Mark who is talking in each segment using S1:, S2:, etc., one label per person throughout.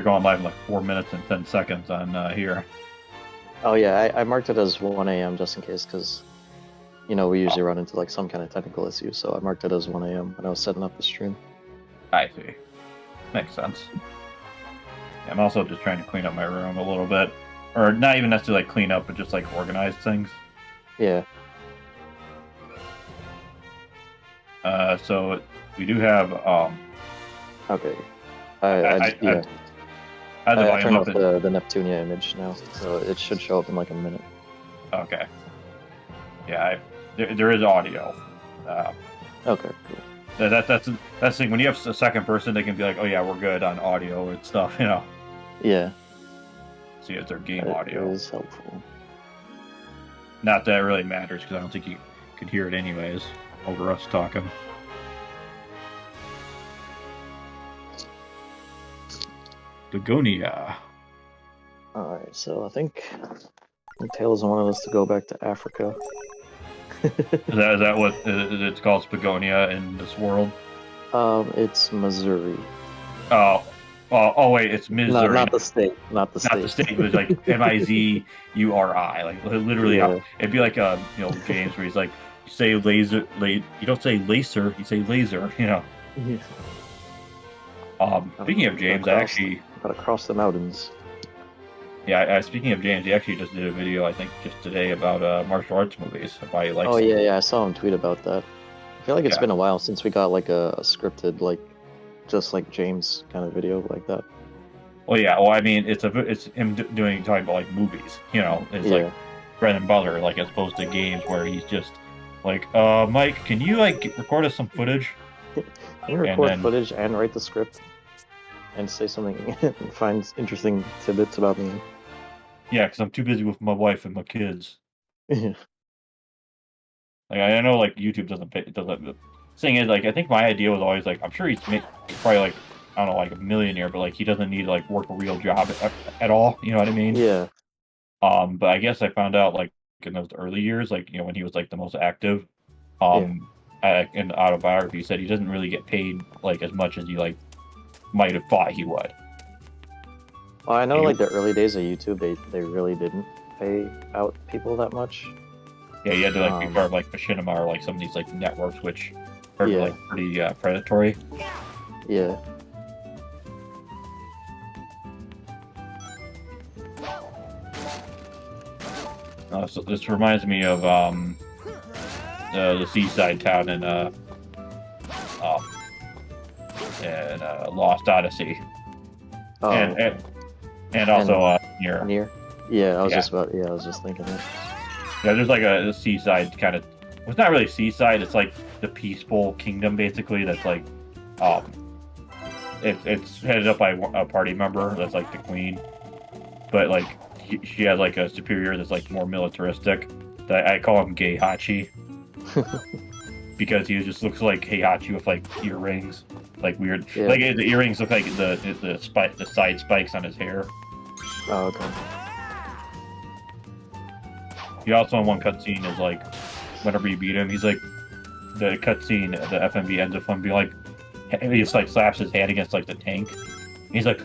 S1: going live in like 4 minutes and 10 seconds on here.
S2: Oh yeah, I marked it as 1 a.m. just in case, because we usually run into like some kind of technical issue, so I marked it as 1 a.m. when I was setting up the stream.
S1: I see. Makes sense. Yeah, I'm also just trying to clean up my room a little bit. Or not even necessarily like clean up, but just like organize things.
S2: Yeah.
S1: So we do have
S2: Okay.
S1: I
S2: I turned off the Neptunia image now, so it should show up in like a minute.
S1: Okay. Yeah, there is audio.
S2: Okay, cool.
S1: That's the thing. When you have a second person, they can be like, "Oh yeah, we're good on audio and stuff,"
S2: Yeah.
S1: See, it's their game
S2: That
S1: audio.
S2: is helpful.
S1: Not that it really matters, because I don't think you could hear it anyways over us talking. Begonia.
S2: Alright, so I think Tails wanted us to go back to Africa.
S1: Is that what it's called, Begonia in this world?
S2: It's Missouri.
S1: Oh wait, it's Missouri.
S2: Not the state. Not the state.
S1: Not the state. It was like Mizuri. Like literally,
S2: Yeah.
S1: It'd be like James, where he's like, you say laser, you don't say laser, you say laser.
S2: Yeah.
S1: Speaking of James, I actually
S2: gotta cross the mountains.
S1: Yeah, speaking of James, he actually just did a video, I think, just today about martial arts movies. Why he likes.
S2: Oh yeah, I saw him tweet about that. I feel like it's been a while since we got like a scripted, like just like James kind of video like that.
S1: Well, yeah. Well, I mean, it's him talking about like movies. It's like bread and butter, like as opposed to games where he's just like, Mike, can you like record us some footage?
S2: Can you record footage and write the script and say something and find interesting tidbits about me?
S1: Yeah, because I'm too busy with my wife and my kids.
S2: Yeah.
S1: Like I know, like YouTube doesn't. The thing is, like I think my idea was always like, I'm sure he's probably like, I don't know, like a millionaire, but like he doesn't need to like work a real job at all. You know what I mean?
S2: Yeah.
S1: But I guess I found out like in those early years, like when he was like the most active, in the autobiography, he said he doesn't really get paid like as much as he like might have thought he would.
S2: Well, I know like the early days of YouTube, they really didn't pay out people that much.
S1: Yeah, you had to like be part of like Machinima or like some of these like networks, which are like pretty predatory.
S2: Yeah.
S1: So this reminds me of the seaside town in Lost Odyssey.
S2: Oh,
S1: and also
S2: near. Yeah, I was just thinking that.
S1: Yeah, there's like a seaside kind of. Well, it's not really seaside. It's like the peaceful kingdom, basically. That's like, it's headed up by a party member that's like the queen, but like she has like a superior that's like more militaristic. That I call him Gay Hachi, because he just looks like Heihachi with like earrings, like weird.
S2: Yeah.
S1: Like the earrings look like the side spikes on his hair.
S2: Oh, okay.
S1: He also in one cutscene is like, whenever you beat him, he's like, the cutscene, the FMV ends with him being like, he just like slaps his hand against like the tank. He's like,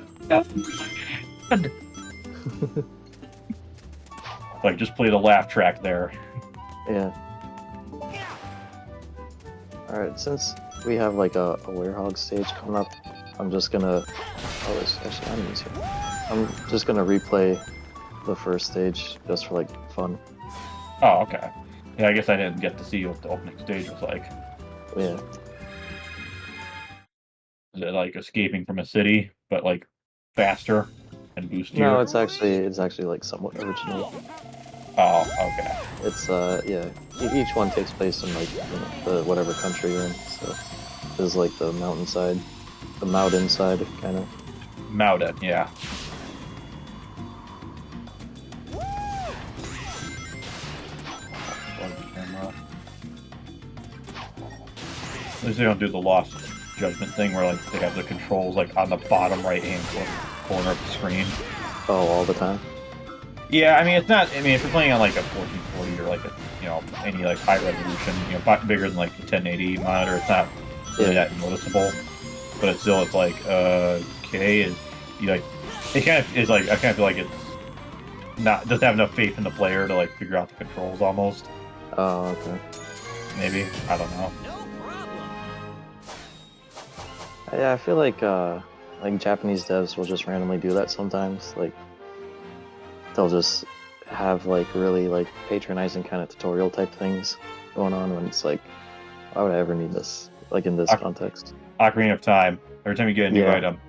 S1: like just play the laugh track there.
S2: Yeah. All right, since we have like a werehog stage coming up, I'm just gonna. Oh, there's actually enemies here. I'm just gonna replay the first stage just for like fun.
S1: Oh, okay. Yeah, I guess I didn't get to see what the opening stage was like.
S2: Yeah.
S1: Is it like escaping from a city, but like faster and boostier?
S2: No, it's actually like somewhat original.
S1: Oh, okay.
S2: It's each one takes place in like the whatever country you're in. So there's like the mountainside, the mountain side kind of.
S1: Mountain, yeah. At least they don't do the Lost Judgment thing where like they have the controls like on the bottom right hand corner of the screen.
S2: Oh, all the time.
S1: Yeah, I mean it's not. I mean if you're playing on like a 1440 or like a any like high resolution, bigger than like a 1080 monitor, it's not really that noticeable. But it's still, it's like okay, is you like it kind of is like I kind of feel like it's not doesn't have enough faith in the player to like figure out the controls almost.
S2: Oh, okay.
S1: Maybe I don't know.
S2: Yeah, I feel like Japanese devs will just randomly do that sometimes. Like they'll just have like really like patronizing kind of tutorial type things going on when it's like, why would I ever need this? Like in this context.
S1: Ocarina of Time. Every time you get a new item,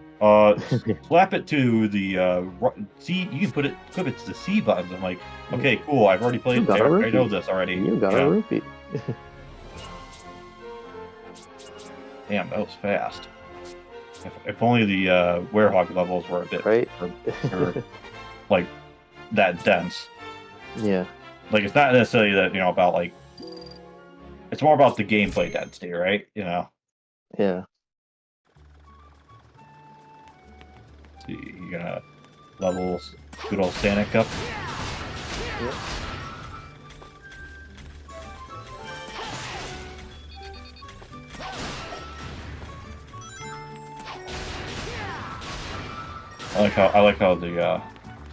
S1: slap it to the C. You can flip it to the C buttons. I'm like, okay, cool. I've already played. I know this already.
S2: You got a rupee.
S1: Damn, that was fast. If only the werehog levels were a bit or, like that dense.
S2: Yeah.
S1: Like it's not necessarily that about like. It's more about the gameplay density, right?
S2: Yeah.
S1: So you got levels, good old Santa Cup.
S2: Yep.
S1: I like how the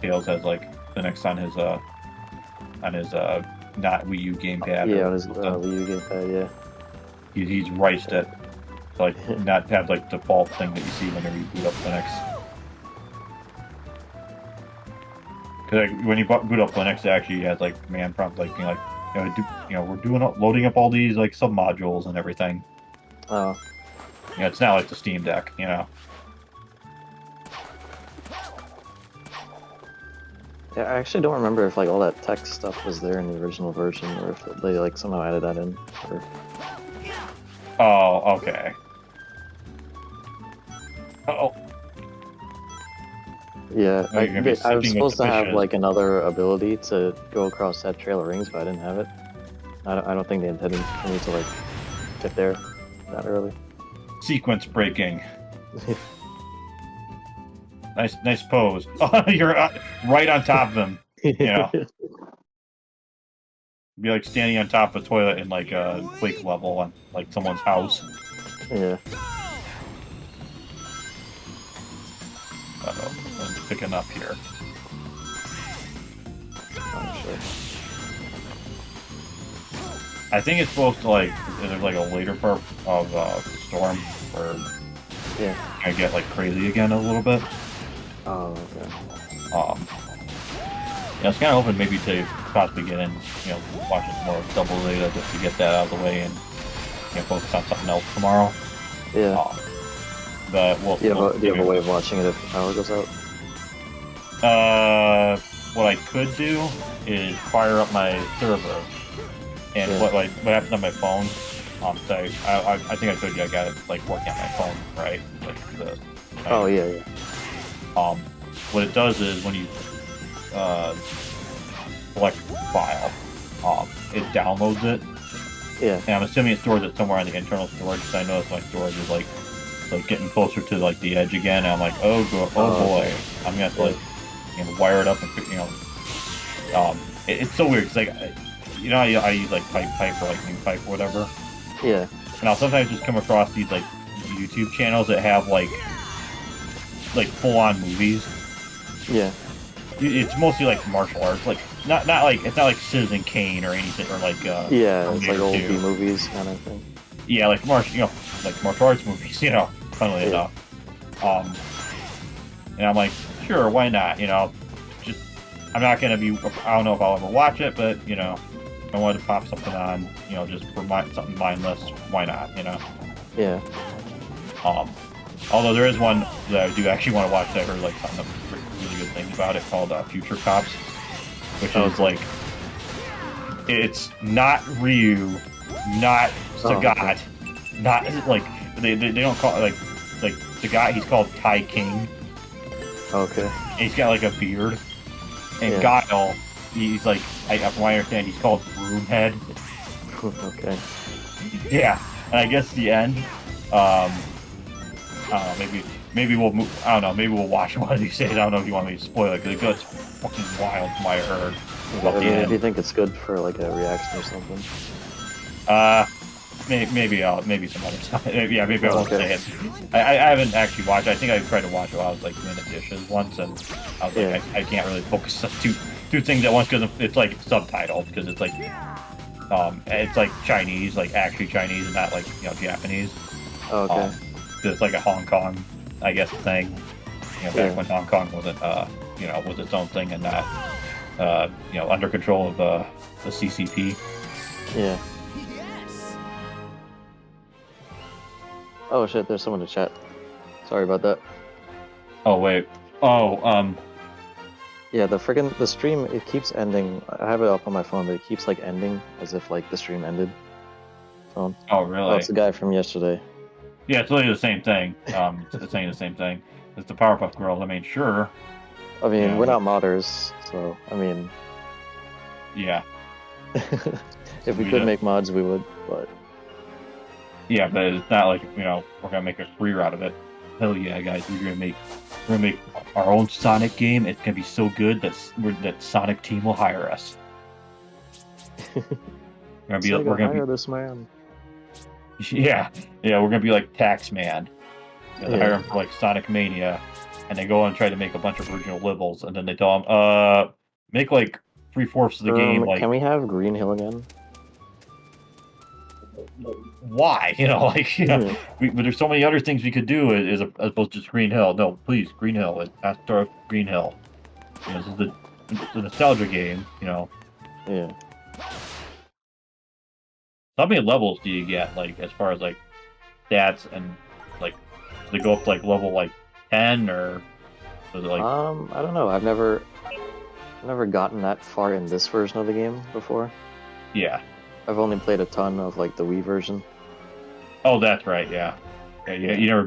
S1: Tails has like the next on his not Wii U gamepad.
S2: Yeah, on his Wii U gamepad. Yeah.
S1: He's riced it, like not have like default thing that you see whenever you boot up Linux. Because like, when you boot up Linux, it actually has like command prompt, like being like, we're loading up all these like sub modules and everything.
S2: Oh.
S1: Yeah, it's not like the Steam Deck,
S2: Yeah, I actually don't remember if like all that text stuff was there in the original version, or if they like somehow added that in. Or...
S1: Oh, okay. Oh.
S2: Yeah, I was supposed to have like another ability to go across that trail of rings, but I didn't have it. I don't think they intended for me to like get there that early.
S1: Sequence breaking. Nice pose. Oh, you're right on top of him. Be like standing on top of a toilet in like a Quake level on like someone's house.
S2: Yeah.
S1: Uh-oh, I'm picking up here.
S2: I'm sure.
S1: I think it's supposed to like there's like a later part of the storm where I get like crazy again a little bit.
S2: Oh, okay.
S1: It's kind of hoping maybe to possibly get in, watch some more Double Zeta just to get that out of the way and focus on something else tomorrow.
S2: Yeah.
S1: But
S2: do you have a way of watching it if the power goes out?
S1: What I could do is fire up my server, and what happens on my phone. So I think I told you I got it like working on my phone, right? Like
S2: yeah.
S1: What it does is when you select file, it downloads it.
S2: Yeah.
S1: And I'm assuming it stores it somewhere on the internal storage, because I noticed my storage is like getting closer to like the edge again. And I'm like, oh boy, I'm gonna have to like wire it up and it's so weird. It's like I use like pipe or like new pipe or whatever.
S2: Yeah.
S1: And I'll sometimes just come across these like YouTube channels that have like full on movies.
S2: Yeah.
S1: It's mostly like martial arts, like not like it's not like Citizen Kane or anything, or like
S2: it's like old B movies kind of thing.
S1: Yeah, like martial arts movies, funnily enough. And I'm like, sure, why not? Just I'm not gonna be. I don't know if I'll ever watch it, but if I wanted to pop something on, just for something mindless, why not?
S2: Yeah.
S1: Although there is one that I do actually want to watch that I heard like something really good things about it called Future Cops, which is like it's not Ryu, not Sagat, not like they don't call it like the guy, he's called Tai King.
S2: Okay.
S1: And he's got like a beard, and Guile, he's like from what I understand, he's called Broomhead.
S2: Okay.
S1: Yeah, and I guess the end. I don't know, maybe we'll move. I don't know. Maybe we'll watch one of these days. I don't know if you want me to spoil it, because it goes fucking wild from what I heard.
S2: Do you think it's good for like a reaction or something?
S1: maybe some other time. Yeah, maybe I won't
S2: Okay.
S1: say it. I haven't actually watched. I think I tried to watch it while I was like doing the dishes once, and I was like,
S2: Yeah.
S1: I can't really focus on two things at once because it's like subtitled because it's like Chinese, like actually Chinese, and not like Japanese.
S2: Okay.
S1: 'Cause it's like a Hong Kong, I guess, thing. Back
S2: Yeah.
S1: when Hong Kong wasn't was its own thing and not under control of the CCP.
S2: Yeah. Oh shit, there's someone to chat. Sorry about that.
S1: Oh wait. Oh
S2: Yeah, the stream, it keeps ending. I have it up on my phone, but it keeps like ending as if like the stream ended. So,
S1: oh
S2: oh,
S1: really?
S2: it's the guy from yesterday.
S1: Yeah, it's literally the same thing. It's saying the same thing. It's the Powerpuff Girls. I mean, sure.
S2: I mean,
S1: Yeah,
S2: we're
S1: but-
S2: not modders, so I mean,
S1: Yeah.
S2: if we
S1: We
S2: could
S1: do.
S2: make mods, we would. But
S1: Yeah, but it's not like we're gonna make a career out of it. Hell yeah, guys! We're gonna make our own Sonic game. It's gonna be so good that Sonic Team will hire us.
S2: Sega,
S1: We're gonna
S2: hire
S1: be
S2: this man.
S1: yeah, we're gonna be like Taxman. They hire
S2: Yeah.
S1: him for like Sonic Mania, and they go and try to make a bunch of original levels, and then they tell him, make like 3/4 of the game like
S2: Can we have Green Hill again?
S1: why?
S2: Yeah.
S1: but there's so many other things we could do as opposed to just Green Hill. No, please, Green Hill. It has to start with Green Hill. This is the nostalgia game.
S2: Yeah.
S1: How many levels do you get? Like as far as like stats and like do they go up to like level like 10 or is it like
S2: I don't know. I've never gotten that far in this version of the game before.
S1: yeah?
S2: I've only played a ton of like the Wii version.
S1: Oh, that's right. Yeah. You never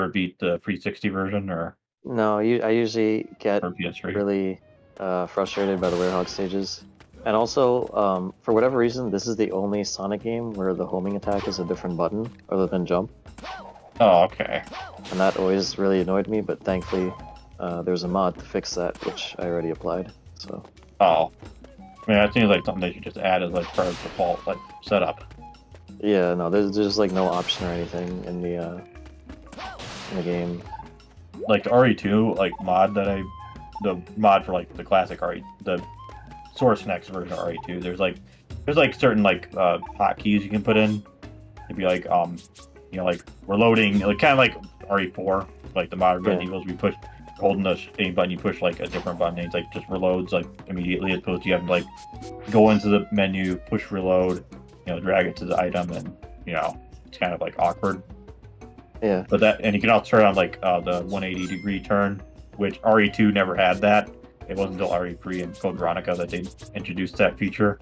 S1: beat the 360 version or
S2: No, I usually get
S1: PS3.
S2: really frustrated by the Werehog stages. And also, for whatever reason, this is the only Sonic game where the homing attack is a different button other than jump.
S1: Oh, okay.
S2: And that always really annoyed me, but thankfully there's a mod to fix that, which I already applied. So
S1: Oh, I mean, that seems like something they should just add as like part of the default like setup.
S2: yeah, no, there's like no option or anything in the game.
S1: Like the RE2 like mod the mod for like the classic RE, the Source Next version of RE2. There's like certain like hotkeys you can put in. It'd be like like we're loading like kind of like RE4, like the modern Resident Evils. We push holding the A button, you push like a different button. And it's like just reloads like immediately, as opposed to you have to like go into the menu, push reload, drag it to the item, and it's kind of like awkward.
S2: Yeah.
S1: But and you can also turn on like the 180-degree turn, which RE2 never had that. It wasn't until RE3 and Code Veronica that they introduced that feature.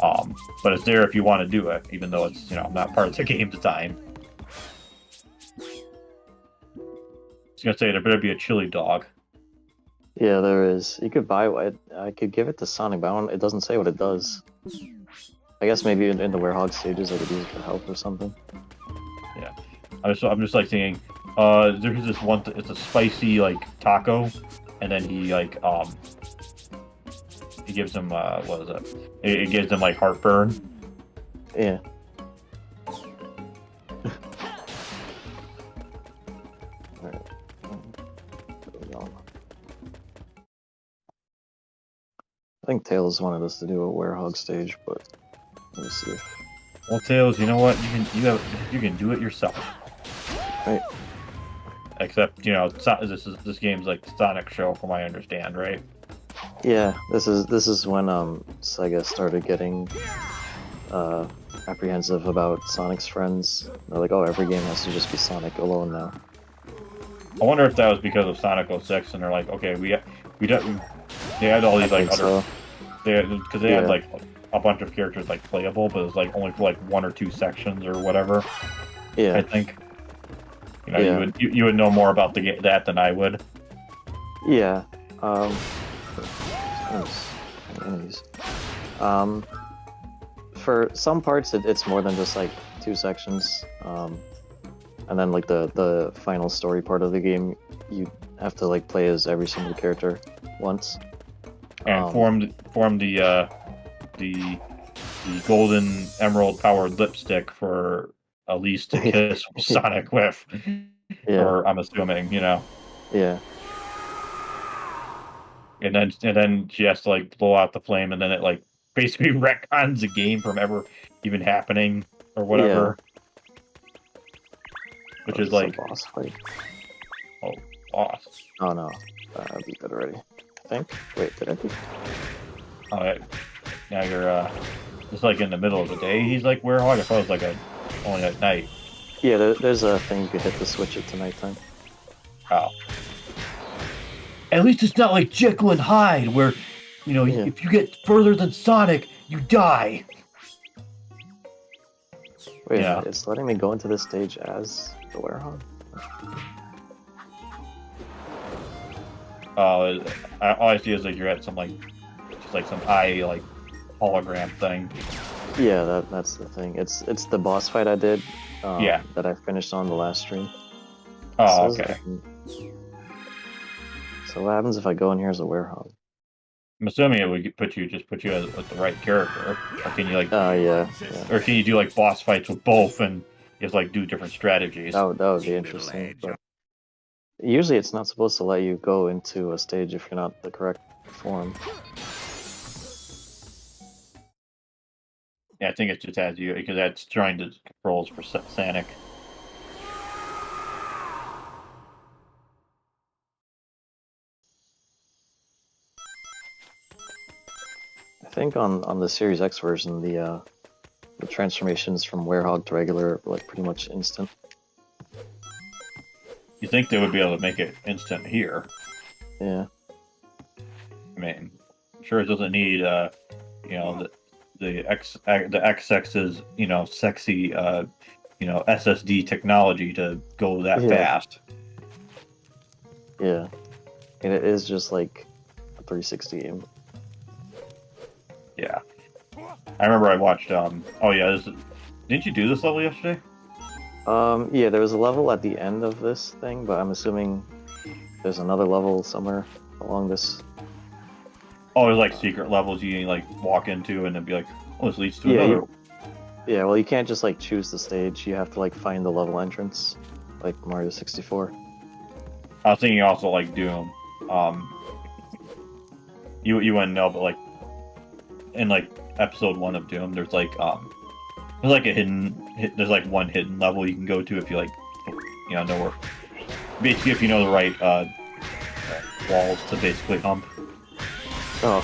S1: But it's there if you want to do it, even though it's not part of the game design. I was gonna say there better be a chili dog.
S2: Yeah, there is. You could buy it. I could give it to Sonic, but it doesn't say what it does. I guess maybe in the Werehog stages I could use it for health or something.
S1: Yeah, I'm just like thinking, there's this one. It's a spicy like taco, and then he like he gives him what is it? It gives him like heartburn.
S2: Yeah. Alright. I think Tails wanted us to do a Werehog stage, but let me see if.
S1: Well, Tails, you know what? You can do it yourself.
S2: Right.
S1: Except this game's like the Sonic show, from what I understand, right?
S2: Yeah, this is when Sega started getting apprehensive about Sonic's friends. They're like, oh, every game has to just be Sonic alone now.
S1: I wonder if that was because of Sonic 06, and they're like, okay, we don't. They had all
S2: I
S1: these like
S2: think
S1: other,
S2: so.
S1: because they had like a bunch of characters like playable, but it was like only for like 1 or 2 sections or whatever.
S2: Yeah.
S1: I think. You would know more about that than I would.
S2: Yeah. Enemies. For some parts, it's more than just like 2 sections. And then like the final story part of the game, you have to like play as every single character once.
S1: And form the the golden emerald powered lipstick for Elise to kiss Sonic with,
S2: Yeah,
S1: or I'm assuming, you know.
S2: yeah,
S1: And then she has to like blow out the flame, and then it like basically retcons the game from ever even happening or
S2: yeah.
S1: whatever, which
S2: Oh,
S1: is
S2: this is a
S1: like,
S2: boss fight.
S1: oh, boss.
S2: Oh no, I beat that already. I think. Wait, did I beat?
S1: Oh, yeah. Now you're it's like in the middle of the day. He's like werehog. I thought it was like only at night.
S2: Yeah, there's a thing you could hit to switch it to nighttime.
S1: Oh, at least it's not like Jekyll and Hyde, where you know
S2: Yeah.
S1: if you get further than Sonic, you die.
S2: Wait a
S1: Yeah.
S2: minute, it's letting me go into this stage as the werehog?
S1: All I see is like you're at some like just like some eye like hologram thing.
S2: Yeah, that's the thing. It's the boss fight I did.
S1: Yeah.
S2: That I finished on the last stream.
S1: Oh,
S2: So
S1: okay.
S2: So what happens if I go in here as a werehog?
S1: I'm assuming it would put you with the right character, or can you like,
S2: Yeah.
S1: or can you do like boss fights with both and you have to like do different strategies?
S2: That would be interesting. But usually, it's not supposed to let you go into a stage if you're not the correct form.
S1: Yeah, I think it just has you because that's trying to controls for Sonic.
S2: I think on the Series X version, the transformations from werehog to regular are like pretty much instant.
S1: You think they would be able to make it instant here?
S2: Yeah.
S1: I mean, I'm sure it doesn't need you know, the XX's, you know, sexy you know, SSD technology to go that fast.
S2: Yeah. And it is just like a 360 game.
S1: Yeah. I remember I watched oh yeah, didn't you do this level yesterday?
S2: Yeah, there was a level at the end of this thing, but I'm assuming there's another level somewhere along this.
S1: Oh, there's like secret levels you can like walk into and then be like, oh, this leads to
S2: Yeah,
S1: another.
S2: Yeah, well, you can't just like choose the stage. You have to like find the level entrance, like Mario 64.
S1: I was thinking also like Doom. You wouldn't know, but like in like episode 1 of Doom, there's like there's like one hidden level you can go to if you like, you know where. Basically, if you know the right walls to basically hump.
S2: Oh.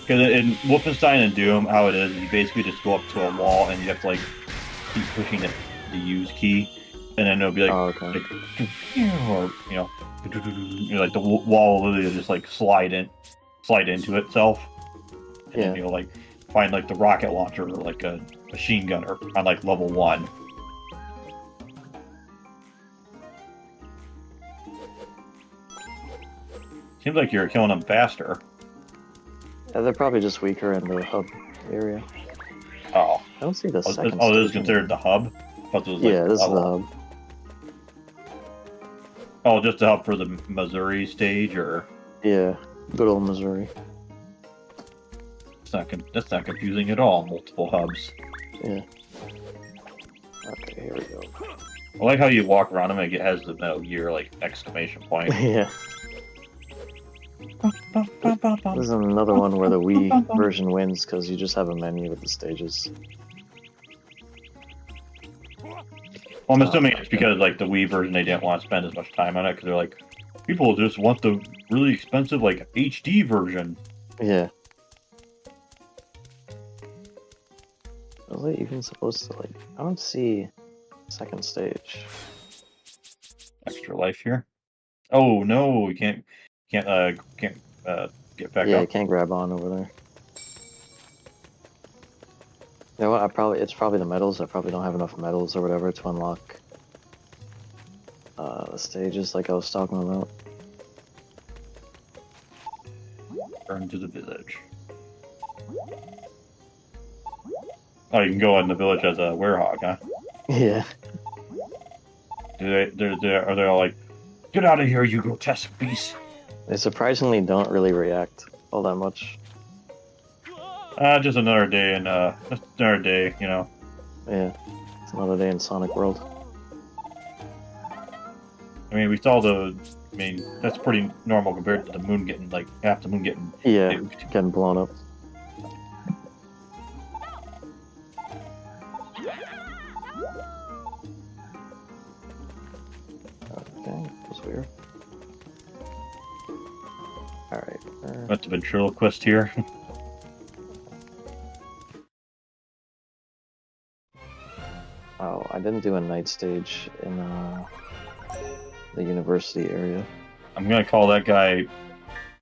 S1: Because in Wolfenstein and Doom, how it is you basically just go up to a wall and you have to like keep pushing the use key, and then it'll be like,
S2: okay.
S1: like or you know, like the wall will literally just like slide into itself, and then you'll like find like the rocket launcher or like a machine gunner on like level 1. Seems like you're killing them faster.
S2: Yeah, they're probably just weaker in the hub area.
S1: Oh.
S2: I don't see the second.
S1: Oh, this is considered the hub? This is
S2: yeah, this is the hub.
S1: Oh, just the hub for the Missouri stage, or?
S2: Yeah, good old Missouri.
S1: That's not confusing at all. Multiple hubs.
S2: Yeah. Okay, here we go.
S1: I like how you walk around them and it has the Metal Gear like exclamation point.
S2: Yeah. This is another one where the Wii version wins because you just have a menu with the stages.
S1: Well, I'm assuming it's because like the Wii version they didn't want to spend as much time on it because they're like, people just want the really expensive like HD version.
S2: Yeah. Was it even supposed to like? I don't see second stage.
S1: Extra life here. Oh no, you can't get back up.
S2: Yeah, you can't grab on over there. You know what? It's probably the medals. I probably don't have enough medals or whatever to unlock the stages like I was talking about.
S1: Return to the village. Oh, you can go in the village as a werehog, huh?
S2: Yeah.
S1: Are they all like, get out of here, you grotesque beast?
S2: They surprisingly don't really react all that much.
S1: Just another day and just another day, you know.
S2: Yeah, it's another day in Sonic World.
S1: I mean, we saw the. I mean, that's pretty normal compared to the moon getting like half the moon getting
S2: Yeah,
S1: nuked.
S2: getting blown up. Okay, that was weird. Alright.
S1: That's a ventriloquist here.
S2: Oh, I didn't do a night stage in the university area.
S1: I'm gonna call that guy.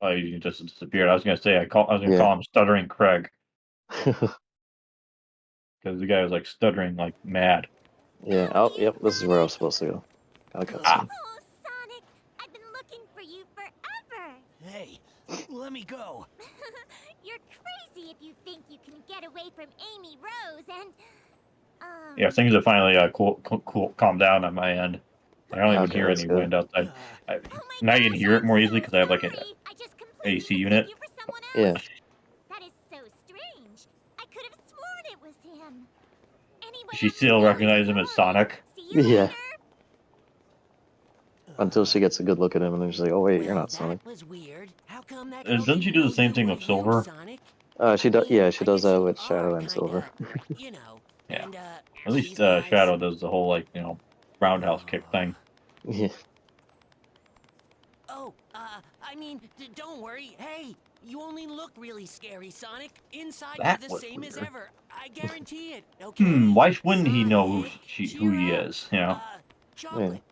S1: Oh, he just disappeared. I was gonna say I was gonna
S2: Yeah.
S1: call him Stuttering Craig because the guy was like stuttering like mad.
S2: Yeah. Oh, yep. This is where I was supposed to go. Got a cutscene.
S3: Oh, Sonic! I've been looking for you forever!
S4: Hey, let me go.
S3: You're crazy if you think you can get away from Amy Rose and...
S1: Yeah, things have finally calmed down on my end. I don't even
S2: Okay,
S1: hear
S2: that's
S1: any
S2: good.
S1: wind outside.
S3: Oh
S1: Now you can hear it more easily because I have like an
S3: I just completely
S1: AC unit.
S3: mistook you for someone
S2: Yeah.
S3: else. That is so strange. I could have sworn it was him. Anyway,
S1: She
S3: I'm
S1: still
S3: really
S1: recognizes him as
S3: sorry.
S1: Sonic.
S3: See you
S2: Yeah.
S3: later.
S2: Until she gets a good look at him, and then she's like, "Oh wait, you're not Sonic."
S4: That was weird. How come that
S1: Doesn't she do the same thing with Silver?
S4: Sonic?
S2: She does. Yeah, she
S4: I
S2: does
S4: guess
S2: that
S4: you
S2: with
S4: are
S2: Shadow and
S4: kinda,
S2: Silver.
S4: you know.
S1: Yeah.
S4: And,
S1: At least
S4: these guys-
S1: Shadow does the whole like roundhouse kick thing.
S2: Yeah.
S4: Oh, I mean, don't worry. Hey, you only look really scary, Sonic. Inside
S1: That
S4: you're the
S1: was
S4: same as
S1: weird.
S4: ever. I guarantee it. Okay.
S1: Why wouldn't he know who
S4: Sonic,
S1: who he
S4: cheer up.
S1: is? You know,
S4: Chocolate.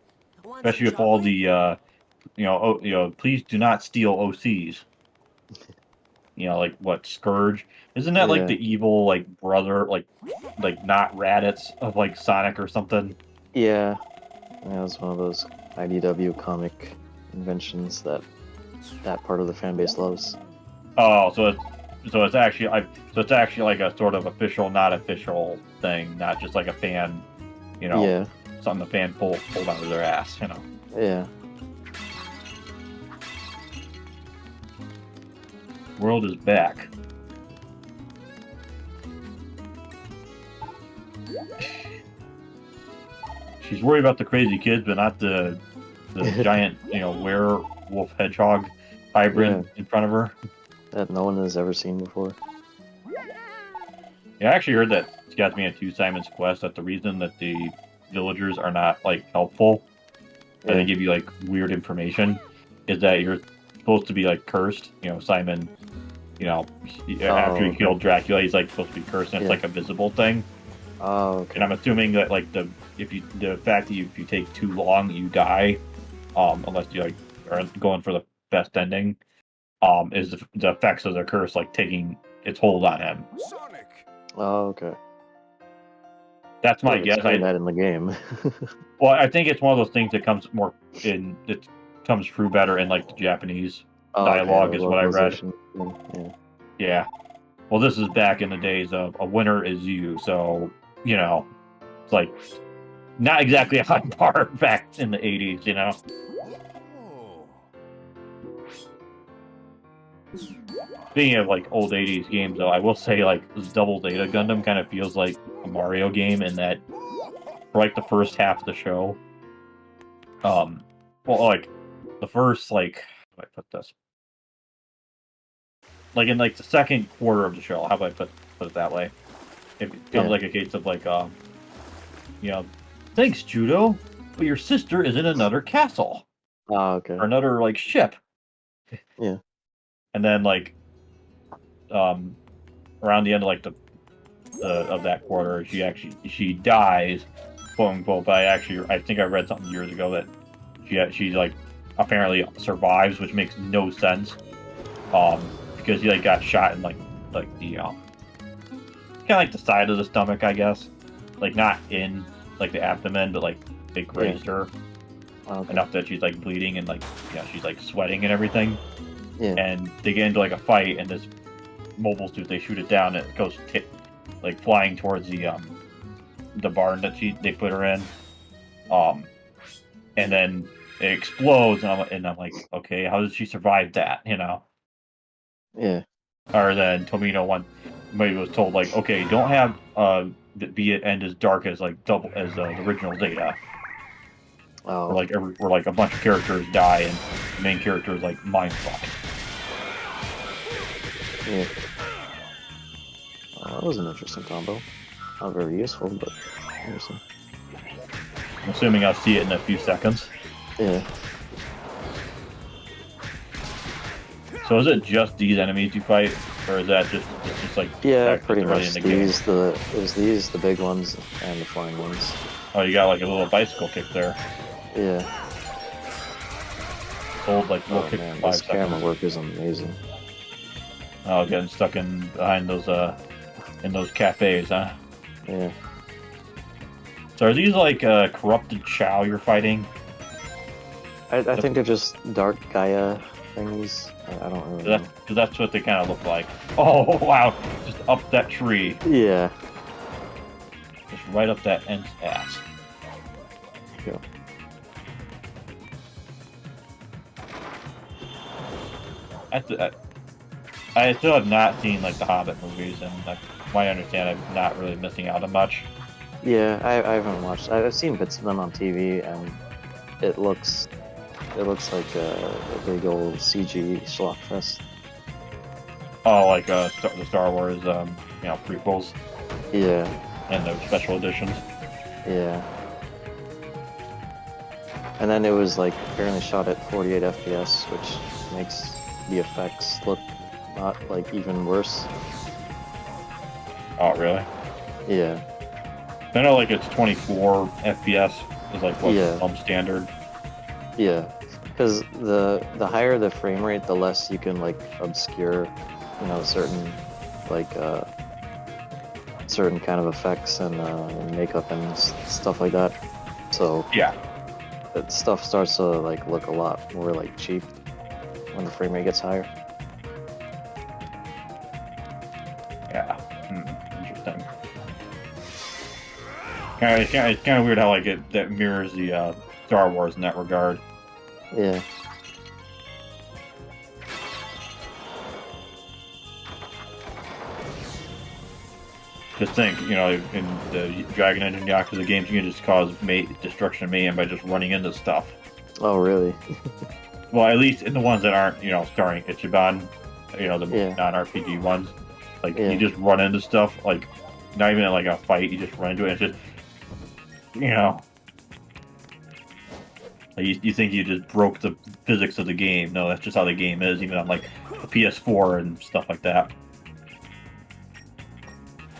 S4: Want
S1: especially
S4: some
S1: with all
S4: chocolate?
S1: the please do not steal OCs. Like what Scourge? Isn't that like
S2: Yeah.
S1: the evil like brother like not Raditz of like Sonic or something?
S2: Yeah. That was one of those IDW comic inventions that part of the fan base loves.
S1: Oh, so it's actually like a sort of official, not official thing, not just like a fan,
S2: Yeah.
S1: something the fan pulled out of their ass,
S2: Yeah.
S1: World is back. She's worried about the crazy kids, but not the giant, werewolf hedgehog hybrid in front of her.
S2: That no one has ever seen before.
S1: Yeah, I actually heard that Scatman 2 Simon's Quest that the reason that the villagers are not like helpful and they give you like weird information is that you're supposed to be like cursed. Simon, after he killed Dracula, he's like supposed to be cursed, and it's like a visible thing.
S2: Oh, okay.
S1: And I'm assuming that like the fact that if you take too long, you die, unless you like are going for the best ending, is the effects of the curse like taking its hold on him.
S5: Sonic.
S2: Oh, okay.
S1: That's my guess.
S2: That in the game.
S1: Well, I think it's one of those things that comes more in that comes through better in like the Japanese dialogue is what I read.
S2: Yeah.
S1: Yeah. Well, this is back in the days of a winner is you, so it's like not exactly a high bar back in the 80s,
S5: Oh.
S1: Speaking of like old 80s games, though, I will say like this Double Data Gundam kind of feels like a Mario game in that for like the first half of the show, like the first like how do I put this? Like in like the second quarter of the show, how do I put it that way? It becomes like a case of like thanks Judo, but your sister is in another castle.
S2: Oh, okay.
S1: Or another like ship.
S2: Yeah.
S1: And then like around the end of like of that quarter, she dies, quote unquote. But I think I read something years ago that she's like apparently survives, which makes no sense. Because he like got shot in like the kind of like the side of the stomach, I guess, like not in like the abdomen, but like they grazed her enough that she's like bleeding and like she's like sweating and everything.
S2: Yeah.
S1: And they get into like a fight, and this mobile suit, they shoot it down, and it goes like flying towards the barn that they put her in, and then it explodes, and I'm like, okay, how did she survive that?
S2: Yeah.
S1: Or then Tomino maybe was told like, okay, don't have be it end as dark as like double as the original Data,
S2: Oh,
S1: where like a bunch of characters die and the main character is like mind fucked.
S2: yeah. That was an interesting combo. Not very useful, but interesting.
S1: I'm assuming I'll see it in a few seconds.
S2: Yeah.
S1: So is it just these enemies you fight, or is that just like
S2: Yeah,
S1: that's
S2: pretty
S1: already
S2: much.
S1: in the game?
S2: These, the big ones, and the flying ones.
S1: Oh, you got like a little bicycle kick there.
S2: Yeah.
S1: Hold like little
S2: Oh
S1: kick
S2: man,
S1: for 5
S2: this camera
S1: seconds.
S2: work is amazing.
S1: Oh, getting stuck in behind those in those cafes, huh?
S2: Yeah.
S1: So are these like corrupted Chow you're fighting?
S2: I think they're just dark Gaia thingies. I don't really know.
S1: That's what they kind of look like. Oh wow! Just up that tree,
S2: Yeah.
S1: just right up that Ent's ass.
S2: Yeah.
S1: I still have not seen like the Hobbit movies, and like, from what I understand, I'm not really missing out on much.
S2: Yeah, I haven't watched. I've seen bits of them on TV, and it looks like a big old CG schlock fest.
S1: Oh, like the Star Wars, prequels
S2: Yeah,
S1: and the special editions.
S2: yeah. And then it was like apparently shot at 48 FPS, which makes the effects look not like even worse.
S1: Oh, really?
S2: Yeah,
S1: I know like it's 24 FPS is like what's
S2: Yeah.
S1: the standard.
S2: yeah. Because the higher the frame rate, the less you can like obscure, certain like certain kind of effects and makeup and stuff like that. So
S1: Yeah.
S2: that stuff starts to like look a lot more like cheap when the frame rate gets higher.
S1: Yeah. Interesting. It's kind of weird how like that mirrors the Star Wars in that regard.
S2: Yeah.
S1: Just think, in the Dragon Engine Yakuza games, you can just cause destruction of mayhem by just running into stuff.
S2: Oh, really?
S1: Well, at least in the ones that aren't, starring Ichiban, the
S2: Yeah.
S1: non-RPG ones. Like,
S2: Yeah.
S1: you just run into stuff, like, not even in, like, a fight, you just run into it, and it's just, like, you think you just broke the physics of the game. No, that's just how the game is, even on, like, the PS4 and stuff like that.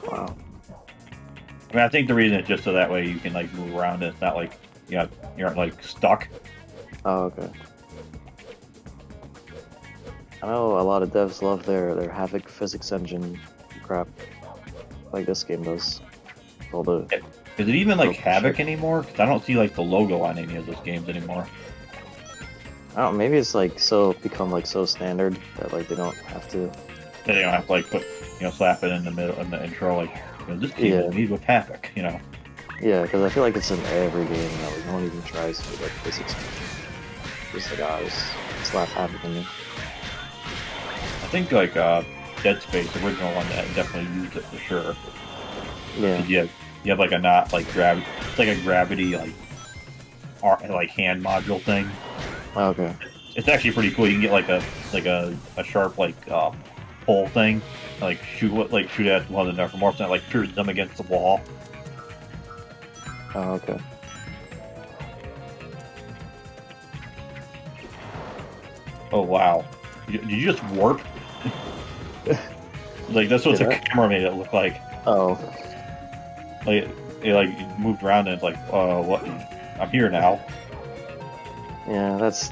S2: Wow.
S1: I mean, I think the reason is just so that way you can, like, move around, and it's not like, you aren't, like, stuck.
S2: Oh, okay. I know a lot of devs love their Havoc physics engine crap, like this game does. All the
S1: Is it even, like,
S2: Oh,
S1: Havoc
S2: shit.
S1: anymore? Because I don't see, like, the logo on any of those games anymore.
S2: I don't know, maybe it's like become like so standard that like they don't have to.
S1: They don't have to, like, put, slap it in the middle, in the intro, like, this game
S2: Yeah.
S1: is made with Havoc,
S2: Yeah, because I feel like it's in every game now. Like, no one even tries to do like physics engine. Just like slap Havoc in there.
S1: I think, like, Dead Space, the original one, that definitely used it for sure.
S2: Yeah.
S1: 'Cause you have like a not, like, gravity, it's like a gravity, like hand module thing.
S2: Okay.
S1: It's actually pretty cool. You can get, like, a sharp, like, pole thing, like, shoot at one of the necromorphs, and it, like, pierces them against the wall.
S2: Oh, okay.
S1: Oh, wow. Did you just warp? Like, that's what
S2: Did
S1: the
S2: I?
S1: camera made it look like.
S2: Oh.
S1: Like, it moved around and it's like, what? I'm here now.
S2: Yeah, that's.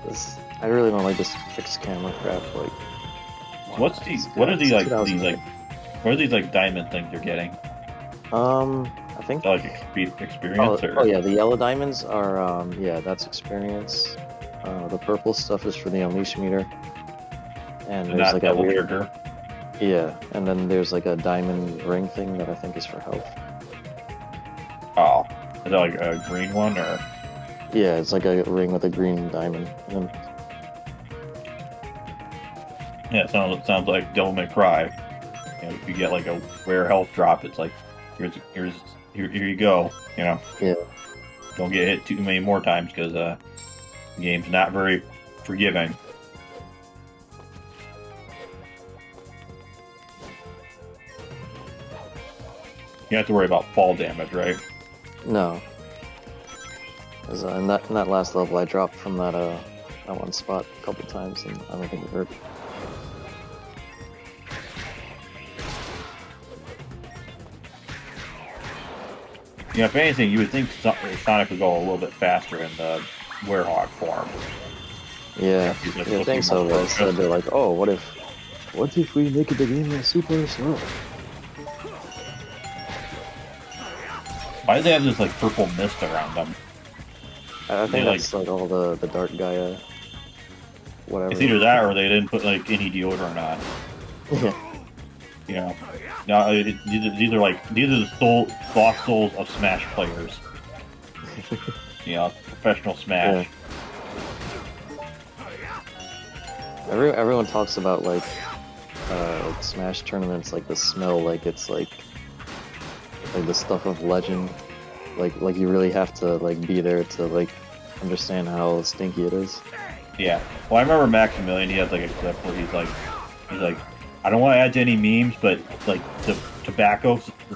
S2: I really don't like this fixed camera crap. Like.
S1: What are these, like, what are these, like, diamond things you're getting?
S2: I think.
S1: Like, experience, or?
S2: Oh yeah, the yellow diamonds are yeah, that's experience. The purple stuff is for the unleash meter. And there's
S1: Not
S2: like a
S1: double
S2: weird,
S1: trigger.
S2: yeah, and then there's like a diamond ring thing that I think is for health.
S1: Oh, is that like a green one, or?
S2: Yeah, it's like a ring with a green diamond. And then,
S1: Yeah, it sounds like Devil May Cry. if you get like a rare health drop, it's like here you go. You know,
S2: Yeah.
S1: don't get hit too many more times because the game's not very forgiving. You have to worry about fall damage, right?
S2: No. 'Cause, in that last level, I dropped from that one spot a couple times, and I don't think it hurt.
S1: Yeah, if anything, you would think Sonic would go a little bit faster in the Werehog form.
S2: Yeah,
S1: He's, like,
S2: I
S1: supposed
S2: think
S1: to be more
S2: so. But instead, they're
S1: aggressive.
S2: like, oh, what if we make the game super slow?
S1: Why do they have this like purple mist around them?
S2: I think
S1: They,
S2: that's like all the dark Gaia, whatever.
S1: It's either that or they didn't put like any deodorant on.
S2: Yeah.
S1: You know, no, these are the lost souls of Smash players. You know, professional Smash.
S2: Yeah. Everyone talks about like Smash tournaments, like the smell, like it's like the stuff of legend. Like you really have to like be there to like understand how stinky it is.
S1: Yeah. Well, I remember Maximilian. He has like a clip where he's like, I don't want to add to any memes, but like the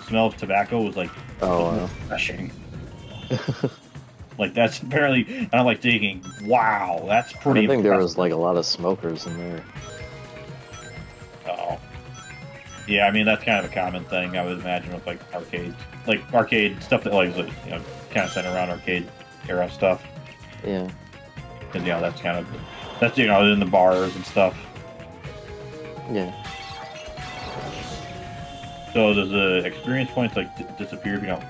S1: smell of tobacco was like refreshing. Like that's apparently, and I'm like thinking, wow, that's pretty.
S2: I think there was
S1: impressive.
S2: like a lot of smokers in there.
S1: Oh. Yeah, I mean that's kind of a common thing I would imagine with like arcade stuff that like you know kind of centered around arcade era stuff.
S2: Yeah.
S1: And you know that's you know in the bars and stuff.
S2: Yeah.
S1: So does the experience points like disappear if you don't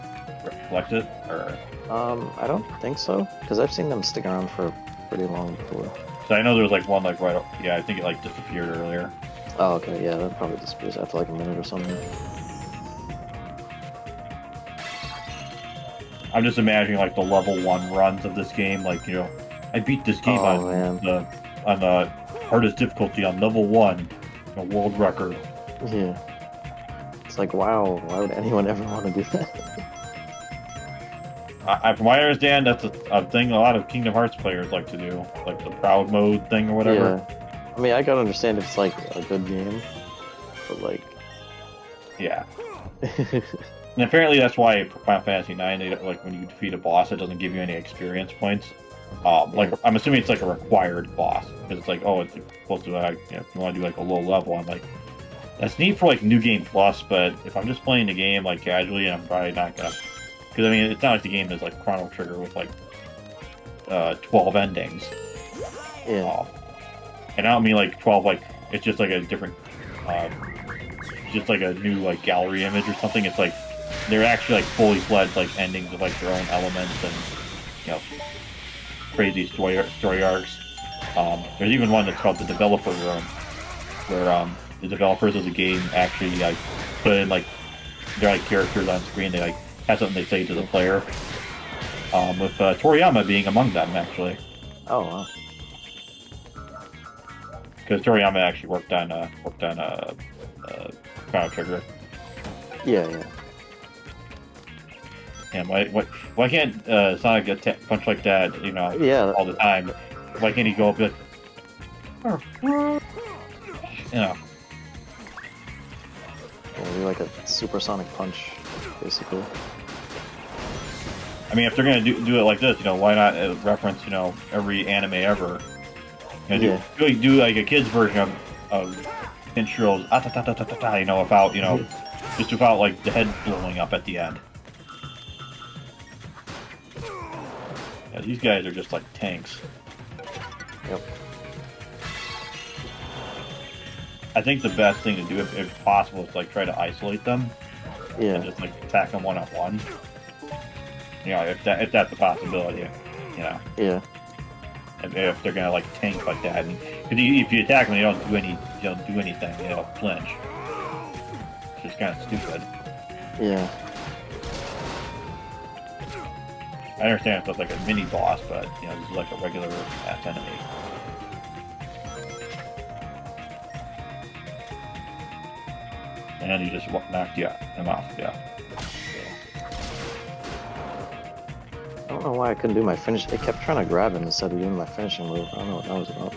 S1: reflect it, or?
S2: I don't think so, because I've seen them stick around for pretty long before.
S1: So I know there was like one like I think it like disappeared earlier.
S2: Oh, okay, yeah, that probably disappears after like a minute or something.
S1: I'm just imagining like the level 1 runs of this game, like you know, I beat this game
S2: Oh, man.
S1: on the hardest difficulty on level 1, a world record.
S2: Yeah. It's like, wow, why would anyone ever want to do that?
S1: From what I understand, that's a thing a lot of Kingdom Hearts players like to do, like the proud mode thing or whatever.
S2: Yeah. I mean, I can understand if it's like a good game, but like...
S1: Yeah. And apparently that's why for Final Fantasy IX, they don't, like when you defeat a boss, it doesn't give you any experience points. Like I'm assuming it's like a required boss because it's like, oh, it's supposed to like, you know, if you want to do like a low level, I'm like, that's neat for like New Game Plus, but if I'm just playing the game like casually, I'm probably not gonna. Because I mean, it's not like the game is like Chrono Trigger with like 12 endings.
S2: Yeah.
S1: And I don't mean like 12, like it's just like a different, just like a new like gallery image or something. It's like they're actually like fully fledged like endings of like their own elements and you know crazy story arcs. There's even one that's called the Developer Room, where the developers of the game actually like put in like they're like characters on screen. They like have something they say to the player. With Toriyama being among them actually.
S2: Oh, wow.
S1: Because Toriyama actually worked on Chrono Trigger.
S2: Yeah, yeah.
S1: And why can't Sonic get punched like that? You know,
S2: Yeah.
S1: all the time. Why can't he go up like, you know?
S2: Yeah, do like a supersonic punch, basically.
S1: I mean, if they're gonna do it like this, you know, why not reference you know every anime ever? You know, do like a kid's version of Kenshir's ta you know, without you know, just without like the head blowing up at the end. Yeah, these guys are just like tanks.
S2: Yep.
S1: I think the best thing to do, if possible, is like try to isolate them
S2: Yeah.
S1: and just like attack them one on one. You know, if that's a possibility, you know,
S2: Yeah.
S1: if they're gonna like tank like that, and if you attack them, you don't do anything, they don't flinch. It's just kind of stupid.
S2: Yeah.
S1: I understand if it's like a mini boss, but you know, this is like a regular ass enemy. And he just knocked him off. Yeah.
S2: I don't know why I couldn't do my finish. It kept trying to grab him instead of doing my finishing move. I don't know what that was about.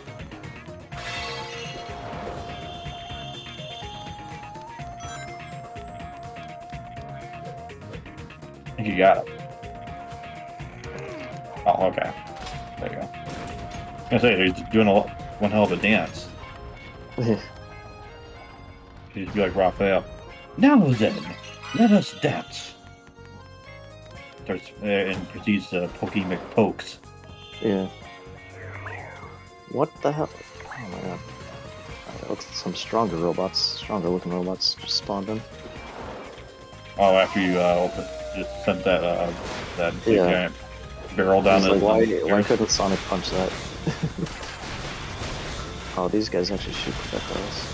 S1: I think you got it. Oh, okay. There you go. I was gonna say, he's doing one hell of a dance. He'd be like Raphael. Now then, let us dance. Starts and proceeds to Pokey McPokes.
S2: Yeah. What the hell? Oh my god. It looks like some stronger looking robots just spawned in.
S1: Oh, after you just sent that big
S2: Yeah.
S1: giant barrel down
S2: Like,
S1: the
S2: why couldn't Sonic punch that? Oh, these guys actually shoot projectiles.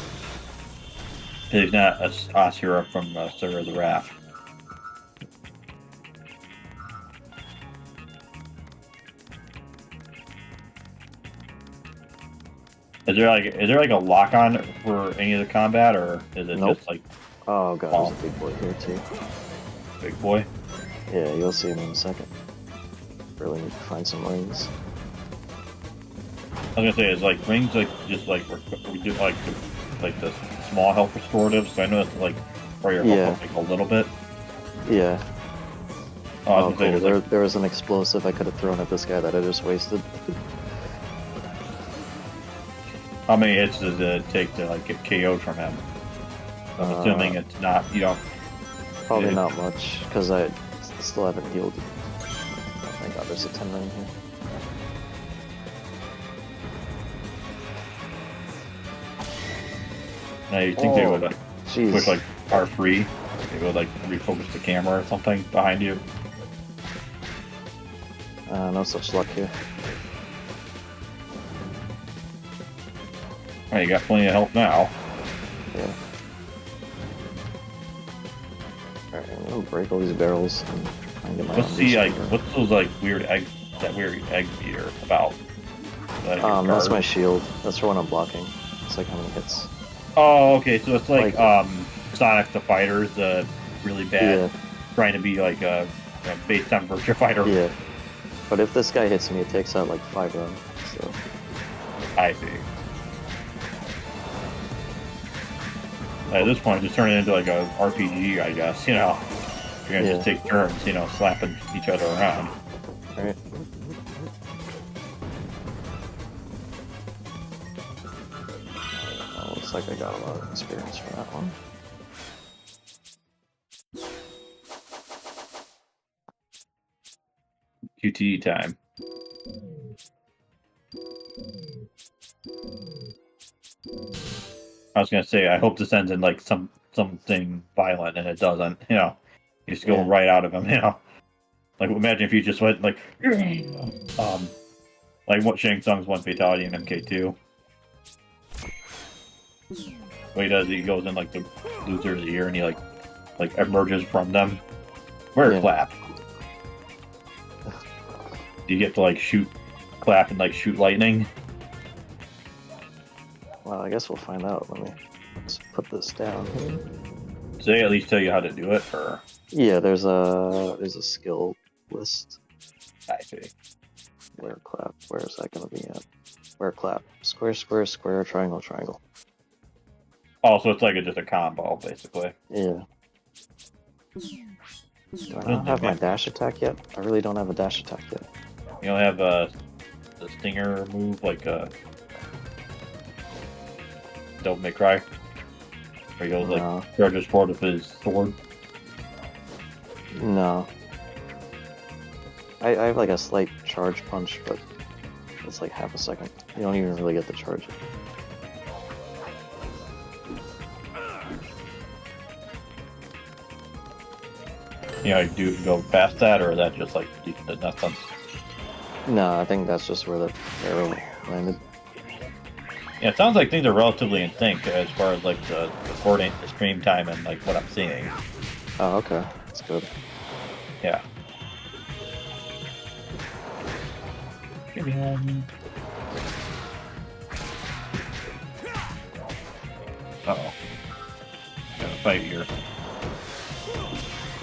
S1: He's not a Asura from Server the Wrath. Is there like a lock on for any of the combat, or is it
S2: Nope.
S1: just like
S2: Oh god, there's a big boy here too.
S1: big boy?
S2: Yeah, you'll see him in a second. Really need to find some rings.
S1: I was gonna say, is like rings like just like we do like the small health restoratives? So I know it's like for your health like a little bit.
S2: Yeah.
S1: Oh, I was
S2: Oh,
S1: gonna say,
S2: cool.
S1: there's,
S2: There was an explosive I could have thrown at this guy that I just wasted.
S1: how many hits does it take to like get KO'd from him? I'm assuming it's not, you know.
S2: Probably
S1: Yeah.
S2: not much, because I still haven't healed. Oh my god, there's a 10 ring here.
S1: Now you think they would like
S2: Jeez.
S1: push like R3? They would like refocus the camera or something behind you.
S2: No such luck here.
S1: Oh, you got plenty of health now.
S2: Yeah. Alright, I'm gonna break all these barrels and try and get my
S1: Let's
S2: own
S1: see, like,
S2: restorer.
S1: what's those like weird egg, that weird egg meter about? Your
S2: That's
S1: card?
S2: my shield. That's for when I'm blocking. It's like how many hits.
S1: Oh, okay, so it's like Sonic the Fighter's really bad,
S2: Yeah.
S1: trying to be like based on Virtua Fighter.
S2: Yeah. But if this guy hits me, it takes out like 5 runs. So
S1: I see. At this point, just turn it into like a RPG, I guess. You know, you're gonna just take turns, you know, slapping each other around.
S2: alright. Looks like I got a lot of experience for that one.
S1: QTE time. I was gonna say, I hope this ends in like something violent, and it doesn't. You know, you just go right out of him. You know, like imagine if you just went like what Shang Tsung's one fatality in MK2. What he does, he goes in like the loser's ear, and he like emerges from them. Where clap? Do you get to like shoot, clap, and like shoot lightning?
S2: Well, I guess we'll find out. Let's put this down.
S1: Do they at least tell you how to do it, or?
S2: Yeah, there's a skill list.
S1: I see.
S2: Where clap? Where is that gonna be at? Where clap? Square, square, square, triangle, triangle.
S1: Oh, so it's like just a combo, basically.
S2: Yeah. Do I not have my dash attack yet? I really don't have a dash attack yet.
S1: You don't have the stinger move like Devil May Cry, where he goes like charges forward with his sword.
S2: No. I have like a slight charge punch, but it's like half a second. You don't even really get the charge.
S1: You know, do you go past that, or is that just like nothing?
S2: No, I think that's just where the arrow landed.
S1: Yeah, it sounds like things are relatively in sync as far as like the recording, the stream time, and like what I'm seeing.
S2: Oh, okay. That's good.
S1: Yeah. Give me one. Uh-oh. fight here.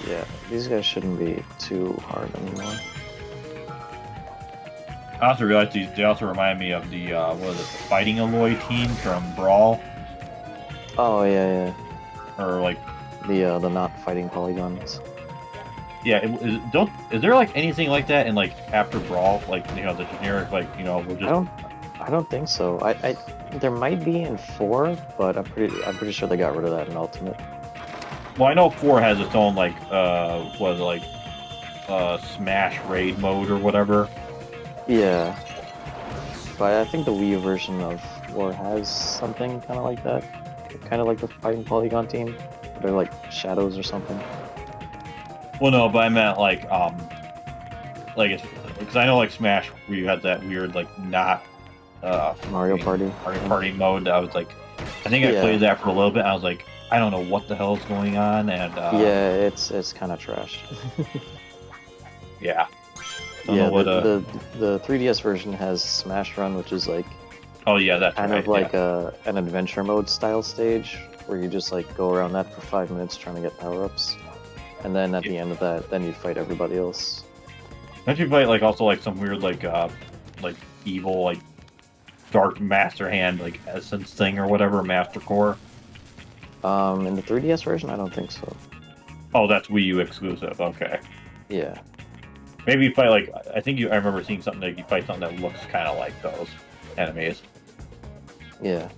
S2: Yeah, these guys shouldn't be too hard anymore.
S1: I also realized they also remind me of the what is it, the Fighting Alloy team from Brawl,
S2: Oh yeah,
S1: or like
S2: yeah. The not fighting polygons.
S1: yeah. Is there like anything like that in like after Brawl, like you know the generic like you know we're just
S2: I don't think so. There might be in 4, but I'm pretty sure they got rid of that in Ultimate.
S1: well I know 4 has its own like what is it, like Smash Raid mode or whatever.
S2: Yeah, but I think the Wii U version of 4 has something kind of like that, kind of like the fighting polygon team. They're like shadows or something.
S1: Well, no, but I meant like it's because I know like Smash where you had that weird like not
S2: Mario Party.
S1: Mario Party mode. I was like, I think I
S2: Yeah.
S1: played that for a little bit. I was like, I don't know what the hell is going on, and
S2: Yeah, it's kind of trash.
S1: yeah. Don't
S2: Yeah,
S1: know what,
S2: the 3DS version has Smash Run, which is like
S1: oh yeah, that's
S2: kind
S1: right,
S2: of like
S1: yeah.
S2: an adventure mode style stage where you just like go around that for 5 minutes trying to get power ups, and then at the end of that, then you fight everybody else.
S1: Don't you play like also like some weird like evil like dark master hand like essence thing or whatever master core?
S2: In the 3DS version, I don't think so.
S1: Oh, that's Wii U exclusive. Okay.
S2: Yeah,
S1: Maybe you fight like I think I remember seeing something like you fight something that looks kind of like those enemies.
S2: yeah.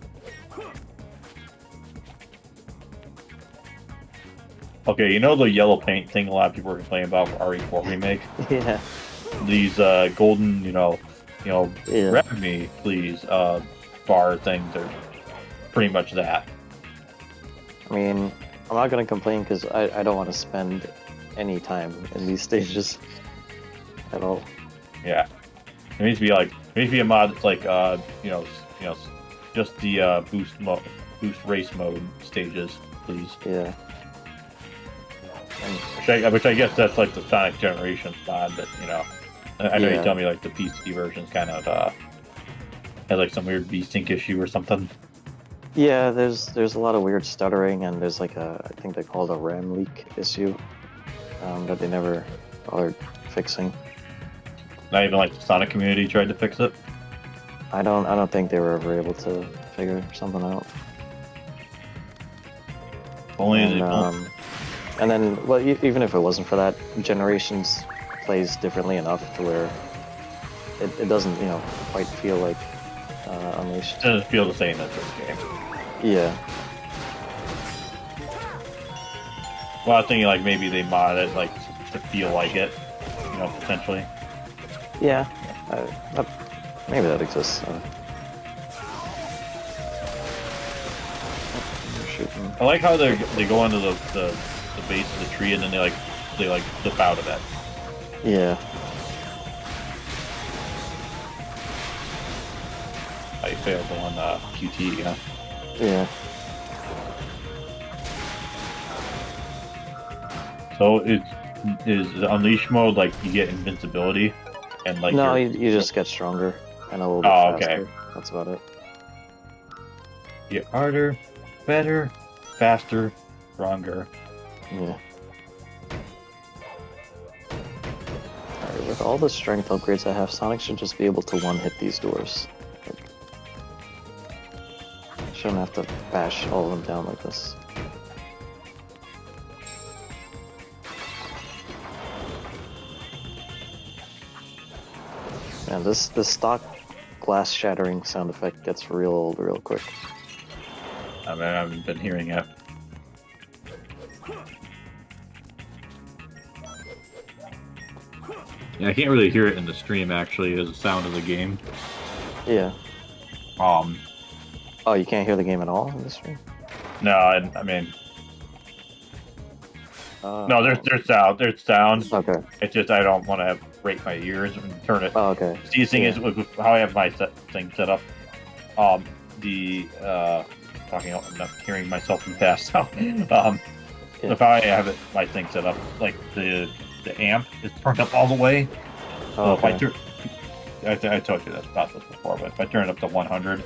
S1: Okay, you know the yellow paint thing a lot of people were complaining about for RE4 remake.
S2: Yeah,
S1: These golden, you know,
S2: yeah.
S1: grab me please bar things are pretty much that.
S2: I mean, I'm not gonna complain because I don't want to spend any time in these stages at all.
S1: Yeah, it needs to be like a mod that's like just the boost race mode stages, please.
S2: Yeah.
S1: Which I guess that's like the Sonic Generations mod, but you know, I know you
S2: Yeah.
S1: tell me like the PC version's kind of has like some weird VSync issue or something.
S2: Yeah, there's a lot of weird stuttering, and there's like I think they call it a RAM leak issue that they never bothered fixing.
S1: Not even like the Sonic community tried to fix it.
S2: I don't think they were ever able to figure something out.
S1: Only
S2: And then, well, even if it wasn't for that, Generations plays differently enough to where it doesn't, quite feel like Unleashed.
S1: it doesn't feel the same as this game.
S2: Yeah.
S1: Well, I was thinking like maybe they mod it like to feel like it, potentially.
S2: Yeah. Maybe that exists. Shooting.
S1: I like how they go into the base of the tree and then they flip out of it.
S2: Yeah.
S1: I failed on QT, yeah.
S2: Yeah.
S1: So is Unleash mode like you get invincibility and like
S2: No, you just get stronger and a little bit
S1: Oh,
S2: faster.
S1: okay.
S2: That's about it.
S1: you get harder, better, faster, stronger.
S2: Yeah. Alright, with all the strength upgrades I have, Sonic should just be able to one-hit these doors. Shouldn't have to bash all of them down like this. Man, this stock glass shattering sound effect gets real old real quick.
S1: I mean, I haven't been hearing it. Yeah, I can't really hear it in the stream actually as the sound of the game.
S2: Yeah.
S1: Um,
S2: Oh, you can't hear the game at all in this stream?
S1: no, I mean, no, there's sound. There's sound.
S2: Okay.
S1: It's just I don't want to break my ears and turn it.
S2: Oh, okay.
S1: See, the thing is, with how I have my thing set up, I'm not hearing myself in the past now. If I have my thing set up, like the amp is turned up all the way. So
S2: Oh, okay.
S1: if I told you about this before, but if I turn it up to 100,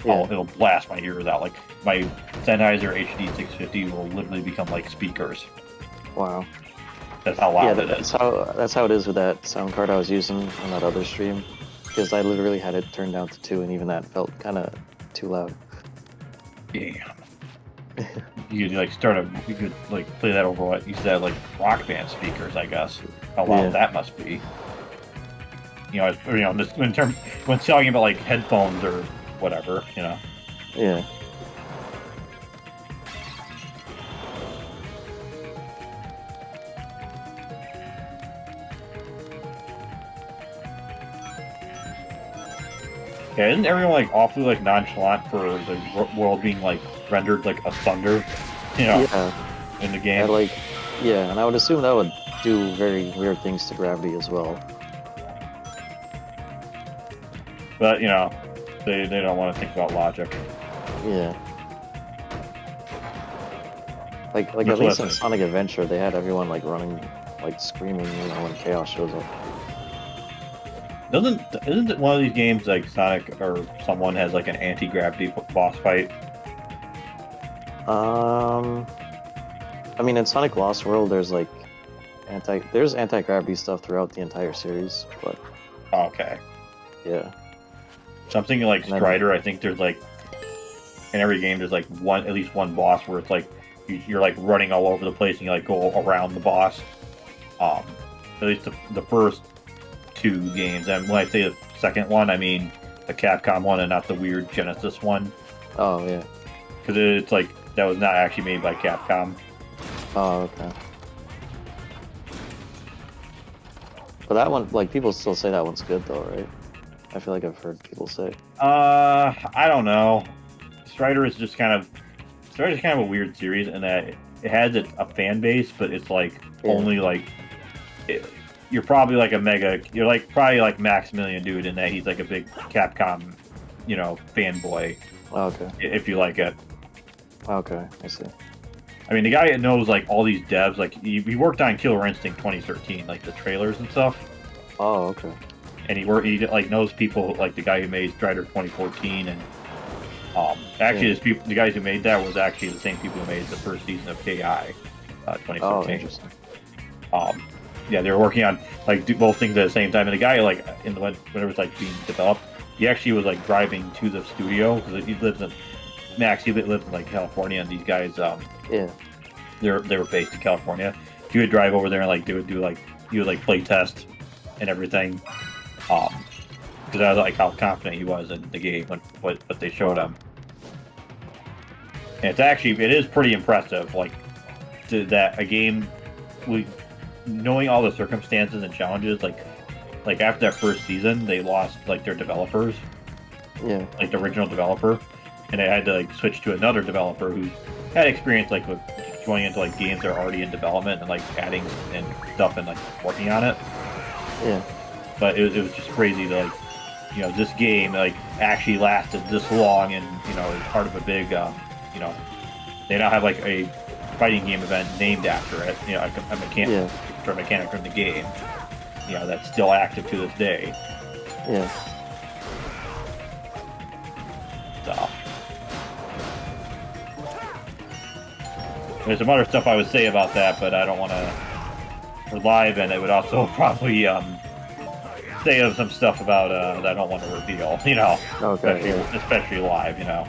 S2: Yeah.
S1: it'll blast my ears out. Like my Sennheiser HD 650 will literally become like speakers.
S2: Wow.
S1: That's how
S2: Yeah,
S1: loud it is.
S2: that's how it is with that sound card I was using on that other stream, because I literally had it turned down to 2, and even that felt kind of too loud.
S1: Damn. You could you could like play that over what you said, like rock band speakers, I guess. How loud
S2: Yeah.
S1: that must be. Just when talking about like headphones or whatever,
S2: Yeah.
S1: Yeah, isn't everyone like awfully like nonchalant for the world being like rendered like asunder,
S2: Yeah.
S1: in the
S2: I
S1: game?
S2: like. Yeah, and I would assume that would do very weird things to gravity as well.
S1: But they don't want to think about logic.
S2: Yeah. Like
S1: Much
S2: at least
S1: less-
S2: in Sonic Adventure, they had everyone like running, like screaming, when chaos shows up.
S1: Isn't it one of these games like Sonic or someone has like an anti-gravity boss fight?
S2: I mean, in Sonic Lost World, there's like there's anti-gravity stuff throughout the entire series, but
S1: Oh, okay.
S2: yeah.
S1: Something like
S2: And then-
S1: Strider, I think there's like in every game there's like at least one boss where it's like you're like running all over the place and you like go around the boss. At least the first 2 games, and when I say the second one, I mean the Capcom one and not the weird Genesis one,
S2: Oh yeah.
S1: because it's like that was not actually made by Capcom.
S2: Oh okay. But that one, like, people still say that one's good though, right? I feel like I've heard people say.
S1: I don't know. Strider is kind of a weird series in that it has a fan base, but it's like
S2: Yeah.
S1: only like you're probably like you're like probably like Maximilian dude in that he's like a big Capcom, fanboy
S2: Okay.
S1: if you like it.
S2: Okay, I see.
S1: I mean, the guy that knows like all these devs, like he worked on Killer Instinct 2013, like the trailers and stuff,
S2: Oh, okay.
S1: and he like knows people like the guy who made Strider 2014 and. Actually, the guys who made that was actually the same people who made the first season of KI, 2014.
S2: Oh, interesting.
S1: Yeah, they were working on like both things at the same time. And the guy, like when it was like being developed, he actually was like driving to the studio because he lives in like California, and these guys,
S2: Yeah.
S1: they were based in California. He would drive over there and like he would play test and everything. Because I was like how confident he was in the game when what they showed him. And it is pretty impressive, like that a game knowing all the circumstances and challenges, like after that first season they lost like their developers,
S2: Yeah.
S1: like the original developer, and they had to like switch to another developer who had experience like with going into like games that are already in development and like adding and stuff and like working on it.
S2: Yeah.
S1: But it was just crazy to like, this game like actually lasted this long, and is part of a big, they now have like a fighting game event named after it. A mechanic,
S2: Yeah.
S1: mechanic from the game. That's still active to this day.
S2: Yeah.
S1: So there's some other stuff I would say about that, but I don't want to. We're live, and it would also probably say some stuff about that I don't want to reveal.
S2: Okay.
S1: Especially live.
S2: Yeah.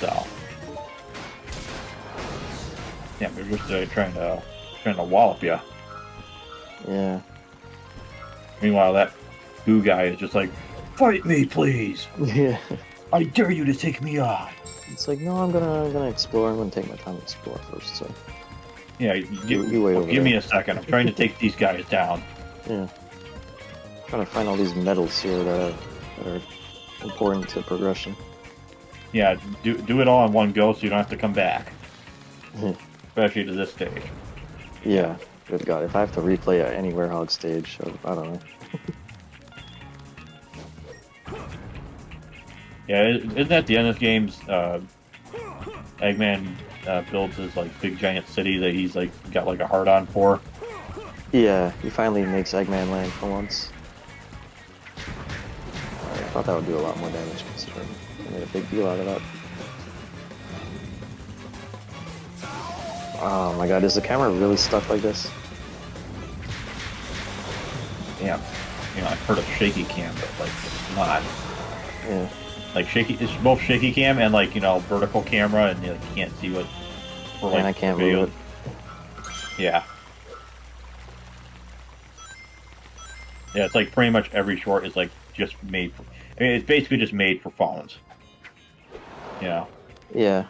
S1: So yeah, we're just trying to wallop you.
S2: Yeah.
S1: Meanwhile, that goo guy is just like, fight me, please.
S2: Yeah.
S1: I dare you to take me on.
S2: It's like, no, I'm gonna explore. I'm gonna take my time to explore first. So
S1: Yeah,
S2: You wait over
S1: give me
S2: there.
S1: a second. I'm trying to take these guys down.
S2: yeah, trying to find all these medals here that are important to progression.
S1: Yeah, do it all in one go so you don't have to come back.
S2: Mhm.
S1: Especially to this stage.
S2: Yeah. Good God, if I have to replay any Werehog stage, I don't know.
S1: Yeah, isn't that the end of this game's Eggman builds his like big giant city that he's like got like a heart on for?
S2: Yeah, he finally makes Eggman land for once. thought that would do a lot more damage considering I made a big deal out of that. Oh my god, is the camera really stuck like this?
S1: Damn. You know, I've heard of shaky cam, but like it's not.
S2: Yeah.
S1: Like shaky, it's both shaky cam and like vertical camera, and you can't see what. For,
S2: And I can't move it.
S1: Yeah. Yeah, it's like pretty much every short is like just made for. I mean, it's basically just made for phones. Yeah.
S2: Yeah.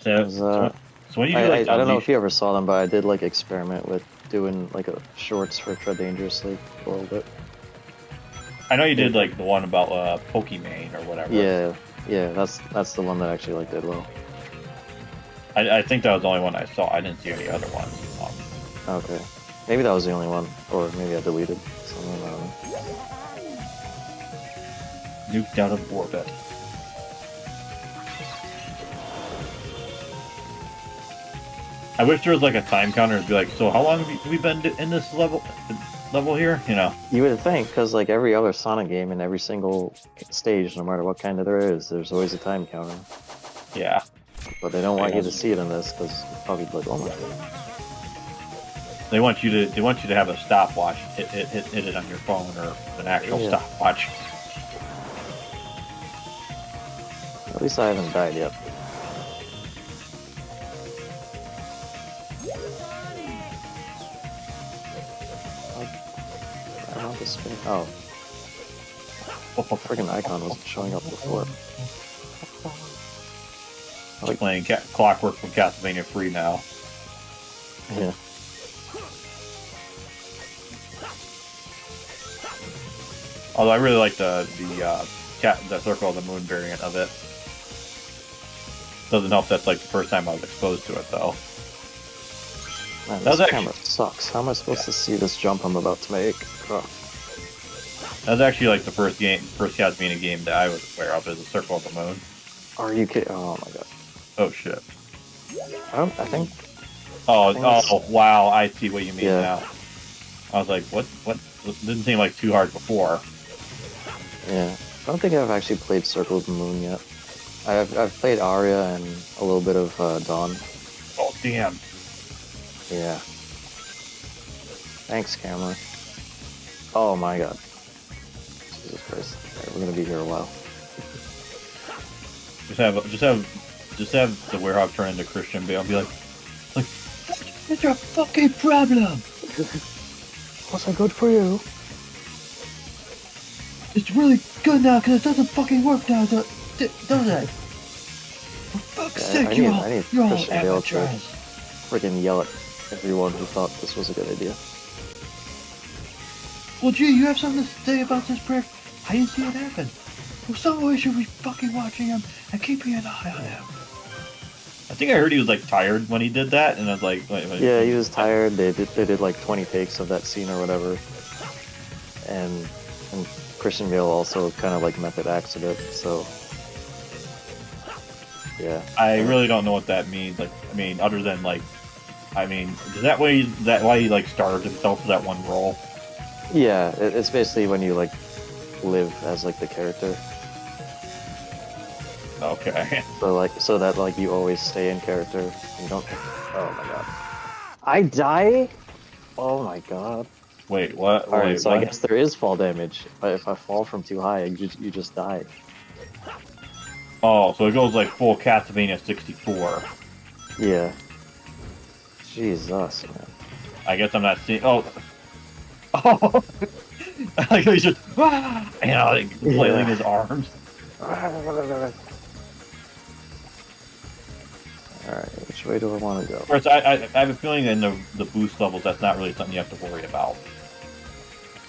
S1: So when you do
S2: I
S1: like
S2: don't know if you ever saw them, but I did like experiment with doing like a shorts for Tread Dangerously a little bit.
S1: I know you did like the one about Pokimane or whatever.
S2: Yeah, yeah, that's the one that actually like did well.
S1: I think that was the only one I saw. I didn't see any other ones.
S2: Okay, maybe that was the only one, or maybe I deleted some of them.
S1: Nuked out of orbit. I wish there was like a time counter to be like, so how long have we been in this level here? You know.
S2: You would think, because like every other Sonic game in every single stage, no matter what kind of there is, there's always a time counter.
S1: Yeah.
S2: But they don't want you to see it in this, because you're probably like, oh my god.
S1: They want you to have a stopwatch. Hit it on your phone or an actual stopwatch.
S2: At least I haven't died yet. I want to spin. Oh. Friggin' icon wasn't showing up before.
S1: I'm like playing Clockwork from Castlevania 3 now.
S2: Yeah.
S1: Although I really like the Circle of the Moon variant of it. Doesn't help that's like the first time I was exposed to it though.
S2: Man,
S1: That was
S2: this camera sucks. How am I supposed to see this jump I'm about to make? Oh.
S1: That was actually like the first Castlevania game that I was aware of, is the Circle of the Moon.
S2: Are you kidding? Oh my god.
S1: Oh shit.
S2: I think.
S1: Oh wow! I see what you mean
S2: Yeah.
S1: now. I was like, what? It didn't seem like too hard before.
S2: Yeah. I don't think I've actually played Circle of the Moon yet. I've played Aria and a little bit of Dawn.
S1: Oh damn!
S2: Yeah. Thanks, camera. Oh my god. Jesus Christ. Alright, we're gonna be here a while.
S1: Just have the Werehog turn into Christian Bale and be like, what's your fucking problem?
S2: What's that good for you?
S1: It's really good now because it doesn't fucking work now, does it? For fuck's sake,
S2: I need
S1: you're all
S2: Christian Bale to
S1: amateurs.
S2: freaking yell at everyone who thought this was a good idea.
S1: Well, gee, you have something to say about this prick? I didn't see it happen. Well, someone should be fucking watching him and keeping an eye on him. I think I heard he was like tired when he did that, and I was like, wait.
S2: Yeah, he was tired. They did like 20 takes of that scene or whatever, and Christian Bale also kind of like method acted it. So yeah,
S1: I really don't know what that means. Like, I mean, other than like, is that why he like starved himself for that one role?
S2: yeah, it's basically when you like live as like the character.
S1: Okay.
S2: So that like you always stay in character. You don't. Oh my god. I die. Oh my god.
S1: Wait, what?
S2: All right,
S1: Wait,
S2: so
S1: what?
S2: I guess there is fall damage. But if I fall from too high, you just die.
S1: Oh, so it goes like full Castlevania 64.
S2: Yeah. Jesus, man.
S1: I guess I'm not seeing. Oh. Oh. Like he's just, like flailing his arms.
S2: Alright, which way do I want to go?
S1: Of course, I have a feeling in the boost levels that's not really something you have to worry about.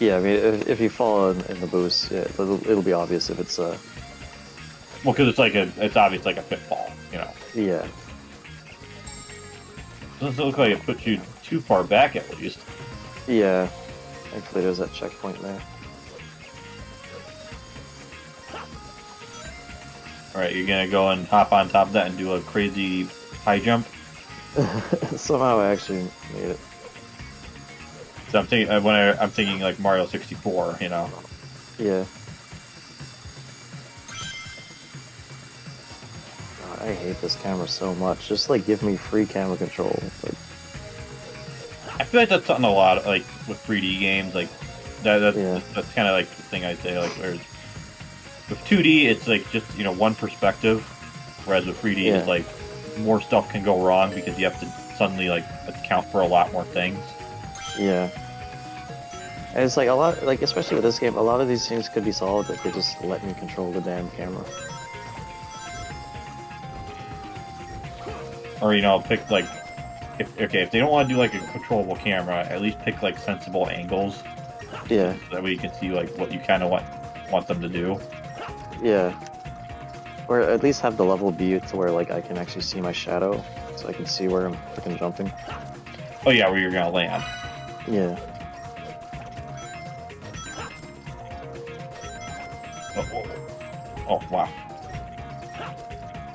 S2: Yeah, I mean, if you fall in the boost, yeah, it'll be obvious if it's
S1: Well, because it's obvious like a pitfall, you know.
S2: yeah.
S1: Doesn't look like it puts you too far back at least.
S2: Yeah. Thankfully there's that checkpoint there.
S1: Alright, you're gonna go and hop on top of that and do a crazy high jump?
S2: Somehow I actually made it.
S1: So I'm thinking I'm thinking like Mario 64. You know.
S2: Yeah. God, I hate this camera so much. Just like give me free camera control. Like,
S1: I feel like that's something a lot like with 3D games. Like
S2: yeah.
S1: that's kind of like the thing I say. Like where with 2D, it's like just one perspective, whereas with 3D, it's
S2: Yeah.
S1: like more stuff can go wrong because you have to suddenly like account for a lot more things.
S2: Yeah. And it's like a lot, like especially with this game, a lot of these things could be solved if they just let me control the damn camera.
S1: Or pick like if they don't want to do like a controllable camera, at least pick like sensible angles.
S2: Yeah.
S1: So that way you can see like what you kind of want them to do.
S2: Yeah. Or at least have the level be to where like I can actually see my shadow, so I can see where I'm freaking jumping.
S1: Oh yeah, where you're gonna land.
S2: Yeah.
S1: Oh wow.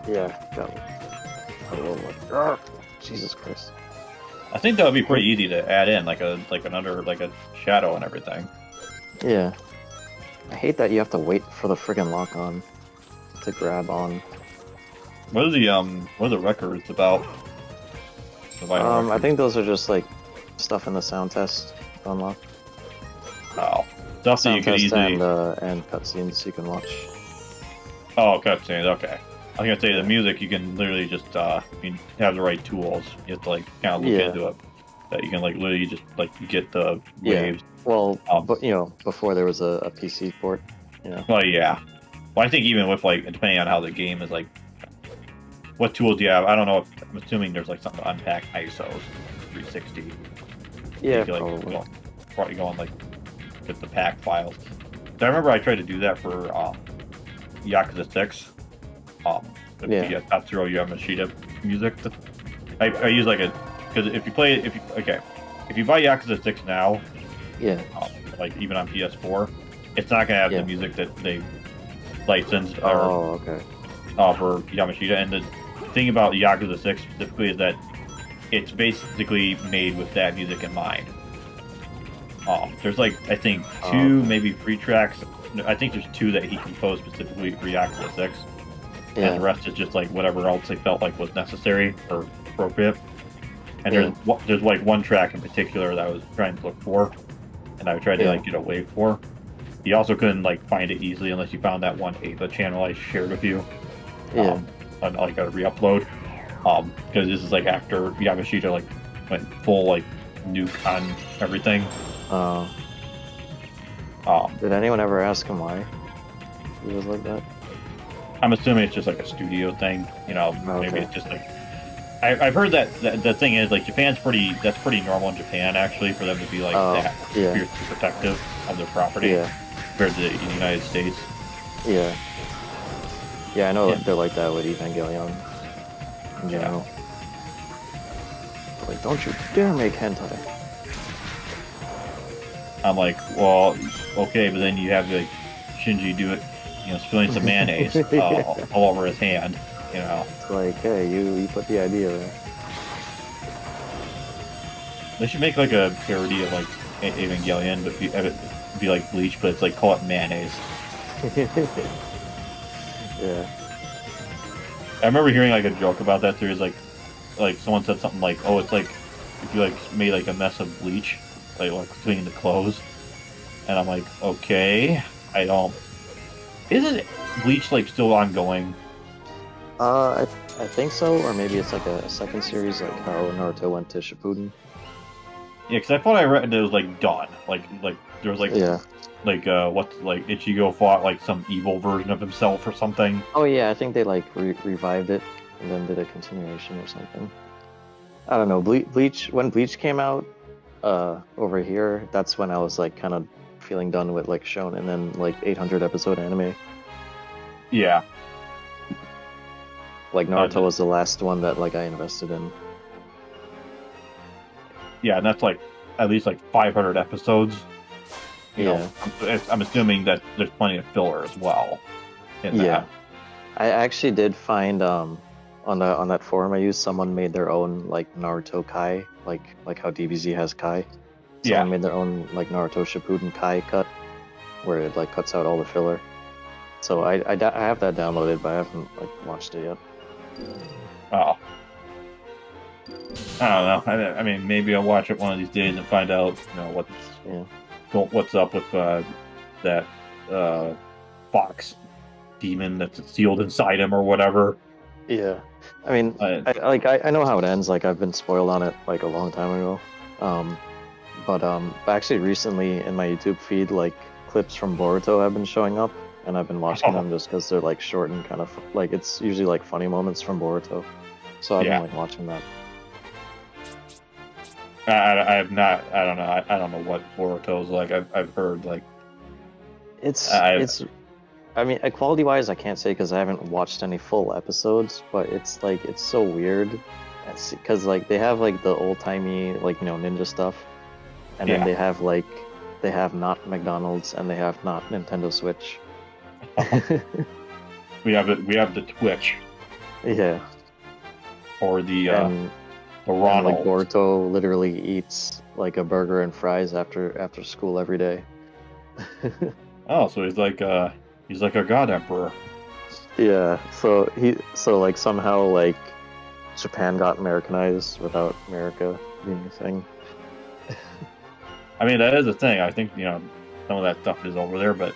S2: Yeah. Got it. Oh my. Jesus Christ.
S1: I think that would be pretty easy to add in like a shadow and everything.
S2: Yeah. I hate that you have to wait for the friggin' lock on to grab on.
S1: What are the records about? The vinyl
S2: I
S1: records?
S2: think those are just like stuff in the sound test to unlock.
S1: Oh, stuff that you
S2: Sound
S1: could
S2: test
S1: easily.
S2: and cutscenes you can watch.
S1: Oh, cutscenes. Okay. I was gonna say the music you can literally just you have the right tools. You have to like kind of look
S2: Yeah.
S1: into it. That you can like literally just like get the
S2: Yeah.
S1: waves.
S2: Well, but before there was a PC port,
S1: Well, yeah. Well, I think even with like depending on how the game is like, what tools do you have? I don't know. I'm assuming there's like something to unpack ISOs, 360.
S2: Yeah,
S1: You can, like,
S2: probably.
S1: probably go on like get the pack files. So I remember I tried to do that for Yakuza 6. The
S2: Yeah.
S1: Tatsuro Yamashita music. I use like because if you buy Yakuza 6 now,
S2: Yeah.
S1: like even on PS4, it's not gonna have
S2: Yeah.
S1: the music that they licensed or
S2: Oh, okay.
S1: for Yamashita. And the thing about Yakuza 6 specifically is that it's basically made with that music in mind. There's like I think two, maybe 3 tracks. I think there's 2 that he composed specifically for Yakuza 6.
S2: Yeah.
S1: And the rest is just like whatever else they felt like was necessary or appropriate. And there's like one track in particular that I was trying to look for, and I tried to like get a wave for. You also couldn't like find it easily unless you found that one the channel I shared with you.
S2: Yeah.
S1: On like a re-upload. Because this is like after Yamashita like went full like nuke on everything.
S2: Did anyone ever ask him why he was like that?
S1: I'm assuming it's just like a studio thing, maybe
S2: Okay.
S1: it's just like I've heard that the thing is like that's pretty normal in Japan actually for them to be like that
S2: yeah.
S1: fiercely protective of their property
S2: Yeah.
S1: compared to the United States.
S2: Yeah. Yeah, I know
S1: Yeah.
S2: they're like that with Evangelion in
S1: Yeah.
S2: general. Like, don't you dare make hentai.
S1: I'm like, well, okay, but then you have like Shinji do it, spilling some mayonnaise all over his hand,
S2: It's like, hey, you put the idea there.
S1: They should make like a parody of like Evangelion, but be like Bleach, but it's like call it mayonnaise.
S2: Yeah.
S1: I remember hearing like a joke about that series, like someone said something like, "Oh, it's like if you like made like a mess of bleach, like cleaning the clothes," and I'm like, "Okay, I don't." Isn't Bleach like still ongoing?
S2: I think so, or maybe it's like a second series, like how Naruto went to Shippuden.
S1: Yeah, because I thought I read that it was like done, like there was like
S2: Yeah.
S1: like Ichigo fought like some evil version of himself or something.
S2: Oh yeah, I think they like revived it and then did a continuation or something. I don't know. Bleach when Bleach came out over here, that's when I was like kind of feeling done with like shonen and then like 800 episode anime.
S1: Yeah.
S2: Like Naruto was the last one that like I invested in.
S1: Yeah, and that's like at least like 500 episodes. You
S2: Yeah.
S1: know, I'm assuming that there's plenty of filler as well. In
S2: Yeah.
S1: that.
S2: I actually did find on that forum I used, someone made their own like Naruto Kai, like how DBZ has Kai. Someone
S1: Yeah.
S2: made their own like Naruto Shippuden Kai cut, where it like cuts out all the filler. So I have that downloaded, but I haven't like watched it yet.
S1: Oh. I don't know. I mean, maybe I'll watch it one of these days and find out,
S2: Yeah.
S1: what's up with that fox demon that's sealed inside him or whatever.
S2: Yeah. I mean,
S1: Uh,
S2: I know how it ends. Like I've been spoiled on it like a long time ago. But actually recently in my YouTube feed, like clips from Boruto have been showing up, and I've been watching them just because they're like short and kind of like it's usually like funny moments from Boruto. So I've
S1: Yeah.
S2: been like watching that.
S1: I have not. I don't know. I don't know what Boruto's like. I've heard like
S2: It's
S1: I
S2: it's. I mean, quality wise, I can't say because I haven't watched any full episodes, but it's like it's so weird, because like they have like the old timey like ninja stuff, and then
S1: Yeah.
S2: they have not McDonald's and they have not Nintendo Switch.
S1: we have the Twitch
S2: Yeah,
S1: or the
S2: and like
S1: Ronald.
S2: Boruto literally eats like a burger and fries after school every day.
S1: Oh, so he's like a god emperor.
S2: Yeah, so like somehow like Japan got Americanized without America being a thing.
S1: I mean, that is a thing. I think some of that stuff is over there, but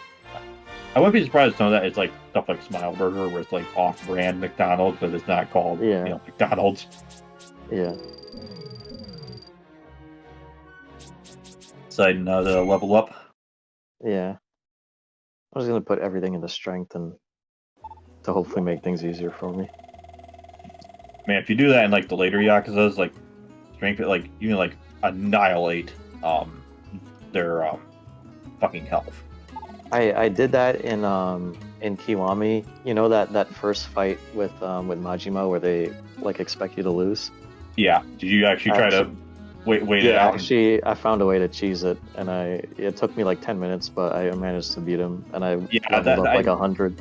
S1: I wouldn't be surprised if some of that is like stuff like Smile Burger, where it's like off-brand McDonald's, but it's not called
S2: Yeah.
S1: McDonald's.
S2: Yeah.
S1: Deciding to level up.
S2: Yeah. I was gonna put everything into strength and to hopefully make things easier for me.
S1: Man, if you do that in like the later Yakuza's, like strength, like you can like annihilate their fucking health.
S2: I did that in Kiwami. You know that first fight with Majima where they like expect you to lose?
S1: Yeah. Did you actually try to wait it out?
S2: Actually, I found a way to cheese it, and it took me like 10 minutes, but I managed to beat him, and I leveled up like 100.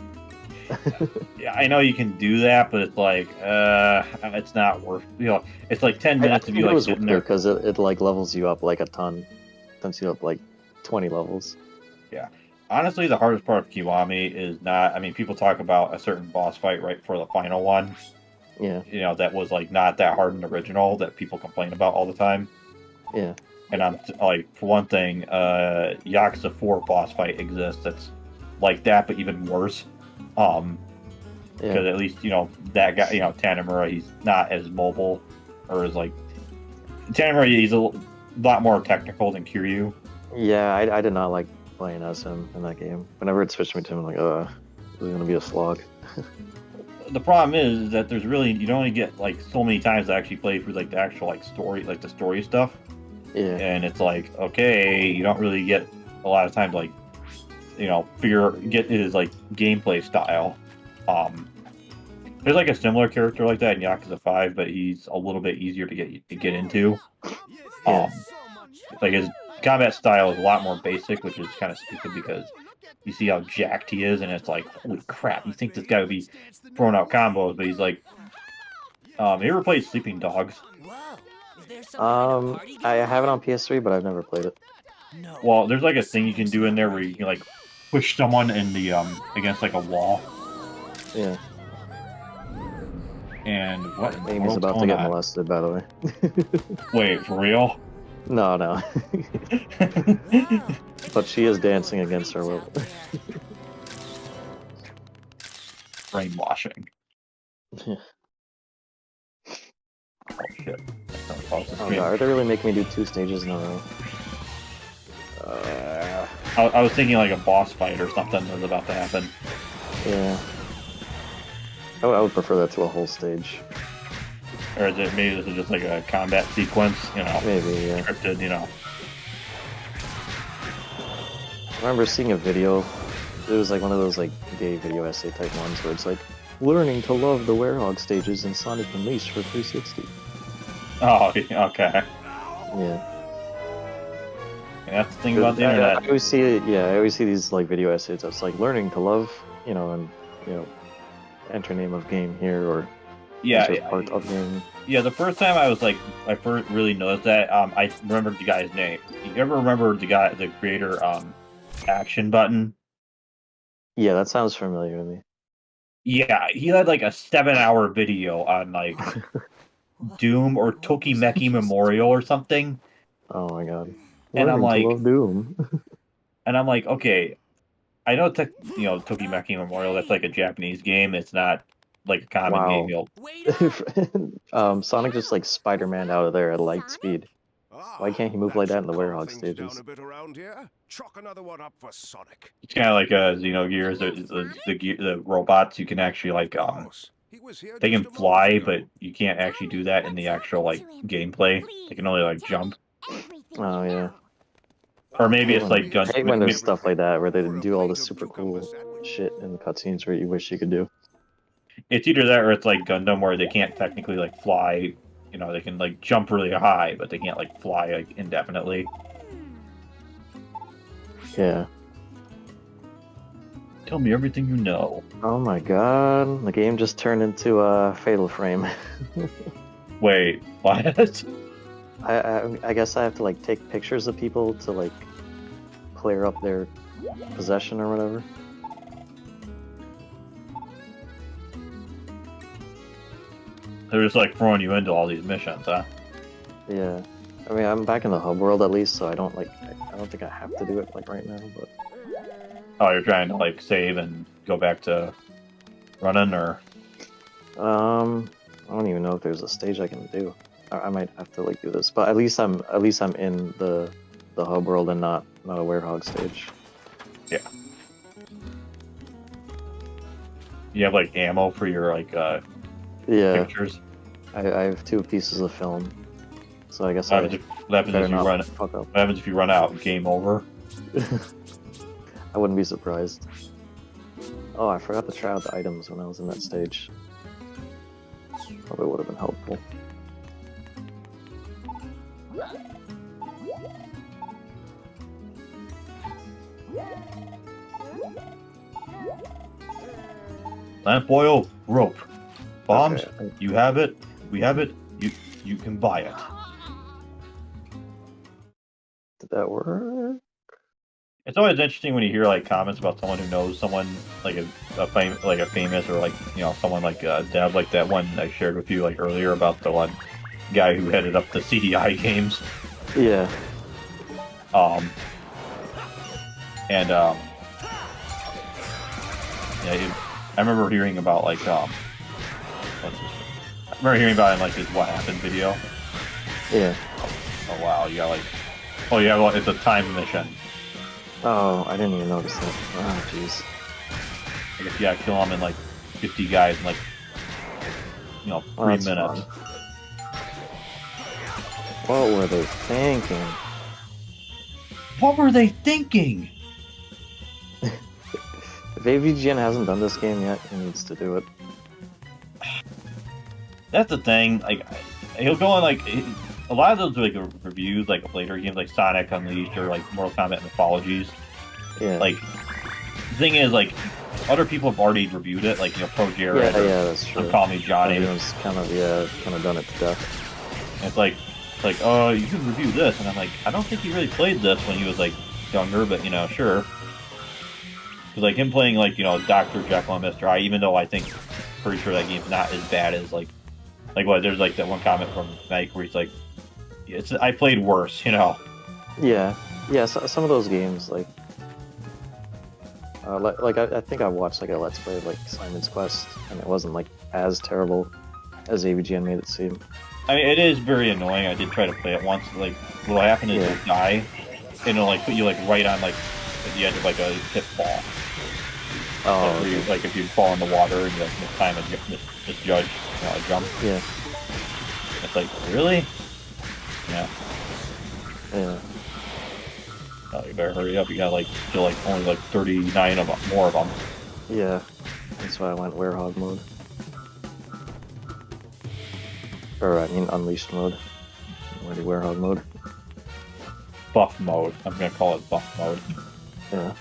S1: Yeah, I know you can do that, but it's like it's not worth. It's like 10 minutes if you like sitting there
S2: because it like levels you up like a ton, since you up like 20 levels.
S1: Yeah. Honestly, the hardest part of Kiwami is not. I mean, people talk about a certain boss fight right for the final one.
S2: Yeah.
S1: That was like not that hard in the original that people complain about all the time.
S2: Yeah.
S1: And I'm like, for one thing, Yakuza 4 boss fight exists that's like that, but even worse. Because at least that guy, Tanimura, he's not as mobile or as like Tanimura. He's a lot more technical than Kiryu.
S2: Yeah, I did not like playing as him in that game. Whenever it switched me to him, I'm like, this is gonna be a slog.
S1: The problem is that there's really you only get like so many times to actually play through like the actual like story, like the story stuff.
S2: Yeah.
S1: And it's like, okay, you don't really get a lot of time to like get his like gameplay style. There's like a similar character like that in Yakuza 5, but he's a little bit easier to get into. Like his combat style is a lot more basic, which is kind of stupid because you see how jacked he is, and it's like, holy crap! You think this guy would be throwing out combos, but he's like, you ever played Sleeping Dogs?
S2: I have it on PS3, but I've never played it.
S4: No.
S1: Well, there's like a thing you can do in there where you can like push someone in the against like a wall.
S2: Yeah.
S1: And what?
S2: Amy's about to get molested, by the way.
S1: Wait, for real?
S2: No. But she is dancing against her will.
S1: Brainwashing.
S2: Yeah.
S1: Oh shit.
S2: Oh god, are they really making me do 2 stages in a row?
S1: I was thinking like a boss fight or something was about to happen.
S2: Yeah. I would prefer that to a whole stage.
S1: Or is it maybe this is just like a combat sequence,
S2: Maybe, yeah.
S1: scripted,
S2: I remember seeing a video. It was like one of those like gay video essay type ones where it's like learning to love the werehog stages in Sonic Unleashed for 360.
S1: Oh, okay.
S2: Yeah.
S1: That's the thing about the internet.
S2: I always see it. Yeah, I always see these like video essays. It's like learning to love, and enter name of game here, or
S1: Yeah,
S2: These are part of the game.
S1: yeah. The first time I first really noticed that. I remembered the guy's name. You ever remember the creator, Action Button?
S2: Yeah, that sounds familiar to me.
S1: Yeah, he had like a 7-hour video on like Doom or
S4: What was I
S1: Tokimeki
S4: just
S1: Memorial or
S4: told?
S1: something,
S2: Oh my god.
S1: and
S2: Learning to love Doom.
S1: I'm like, okay, I know Tokimeki Memorial. That's like a Japanese game. It's not like a common game.
S2: Wow.
S4: Wait up!
S2: Sonic just like Spider-Man out of there at light
S3: Sonic?
S2: speed.
S5: Ah,
S2: Why can't he move
S5: that
S2: like that in
S5: should
S2: the
S5: calm
S2: Werehog
S5: things
S2: stages?
S5: down a bit around here. Chalk another one up for Sonic.
S1: It's kind of like Xenogears. The robots you can actually like
S5: Of course. He was here
S1: they
S5: just
S1: can
S5: a moment
S1: fly,
S5: ago.
S1: but you can't actually do that in the
S3: What's
S1: actual like
S3: happened to him?
S1: gameplay.
S3: Please,
S1: They can only like
S3: tell me
S1: jump,
S3: everything
S2: Oh
S3: you
S2: yeah.
S3: know.
S1: or
S5: I'll
S1: maybe
S2: Hate
S1: it's
S5: tell
S2: when,
S5: you
S1: like
S5: the
S2: I hate when
S5: history
S2: there's
S5: of
S2: stuff like that where they
S5: everything
S2: do all
S5: over
S2: the
S5: a plate
S2: super
S5: of
S2: cool
S5: cucumber sandwich.
S2: shit in the cutscenes where you wish you could do.
S1: it's either that or it's like Gundam where they can't technically like fly. They can like jump really high, but they can't like fly like indefinitely.
S2: Yeah.
S1: Tell me everything you know.
S2: Oh my god, the game just turned into a Fatal Frame.
S1: Wait, what?
S2: I guess I have to like take pictures of people to like clear up their possession or whatever.
S1: They're just like throwing you into all these missions, huh?
S2: Yeah. I mean, I'm back in the hub world at least, so I don't think I have to do it like right now, but
S1: Oh, you're trying to like save and go back to running, or
S2: I don't even know if there's a stage I can do. I might have to like do this, but at least I'm in the hub world and not a Werehog stage.
S1: yeah. You have like ammo for your like
S2: Yeah,
S1: pictures.
S2: I have 2 pieces of film, so I guess
S1: What
S2: I
S1: happens what happens
S2: better
S1: if you
S2: not
S1: run?
S2: fuck up.
S1: What happens if you run out? Game over.
S2: I wouldn't be surprised. Oh, I forgot to try out the items when I was in that stage. Probably would have been helpful.
S1: Lamp oil, rope, bombs.
S2: Okay,
S1: You have it. We have it. You can buy it.
S2: did that work?
S1: It's always interesting when you hear like comments about someone who knows someone like a famous or like someone like Dev, like that one I shared with you like earlier about the one guy who headed up the CDI games.
S2: Yeah.
S1: And yeah, I remember hearing about like what's this? I remember hearing about it in like his What Happened video.
S2: Yeah.
S1: Oh wow, you got like it's a time mission.
S2: Oh, I didn't even notice that. Oh, jeez.
S1: I guess you gotta kill him in like 50 guys in like 3
S2: Oh, that's
S1: minutes.
S2: fun. What were they thinking?
S1: What were they thinking?
S2: If AVGN hasn't done this game yet, he needs to do it.
S1: That's the thing. Like, he'll go on like a lot of those like reviews, like later games, like Sonic Unleashed or like Mortal Kombat Mythologies.
S2: Yeah.
S1: Like, the thing is, like, other people have already reviewed it, like Pro Jared.
S2: Yeah, that's true.
S1: Or Call Me Johnny.
S2: Everyone's kind of done it to death.
S1: And it's like, oh, you can review this, and I'm like, I don't think he really played this when he was like younger, but sure. Because like him playing like Dr. Jekyll and Mr. Hyde, even though I think pretty sure that game's not as bad as like what there's like that one comment from Mike where he's like, I played worse,
S2: Yeah, so, some of those games like I think I watched like a Let's Play of, like Simon's Quest, and it wasn't like as terrible as AVGN made it seem.
S1: I mean, it is very annoying. I did try to play it once. Like, what'll happen is you'll die, and it'll like put you like right on like at the edge of like a pitfall.
S2: Oh,
S1: Where you, like if you fall in the water and you like miss time and misjudge, a jump.
S2: yeah,
S1: It's like, really? Yeah.
S2: yeah.
S1: Oh, you better hurry up. You got like still like only like 39 of them, more of them.
S2: Yeah, that's why I went Werehog mode. Or I mean Unleashed mode. Already Werehog mode.
S1: Buff mode. I'm gonna call it buff mode.
S2: Yeah.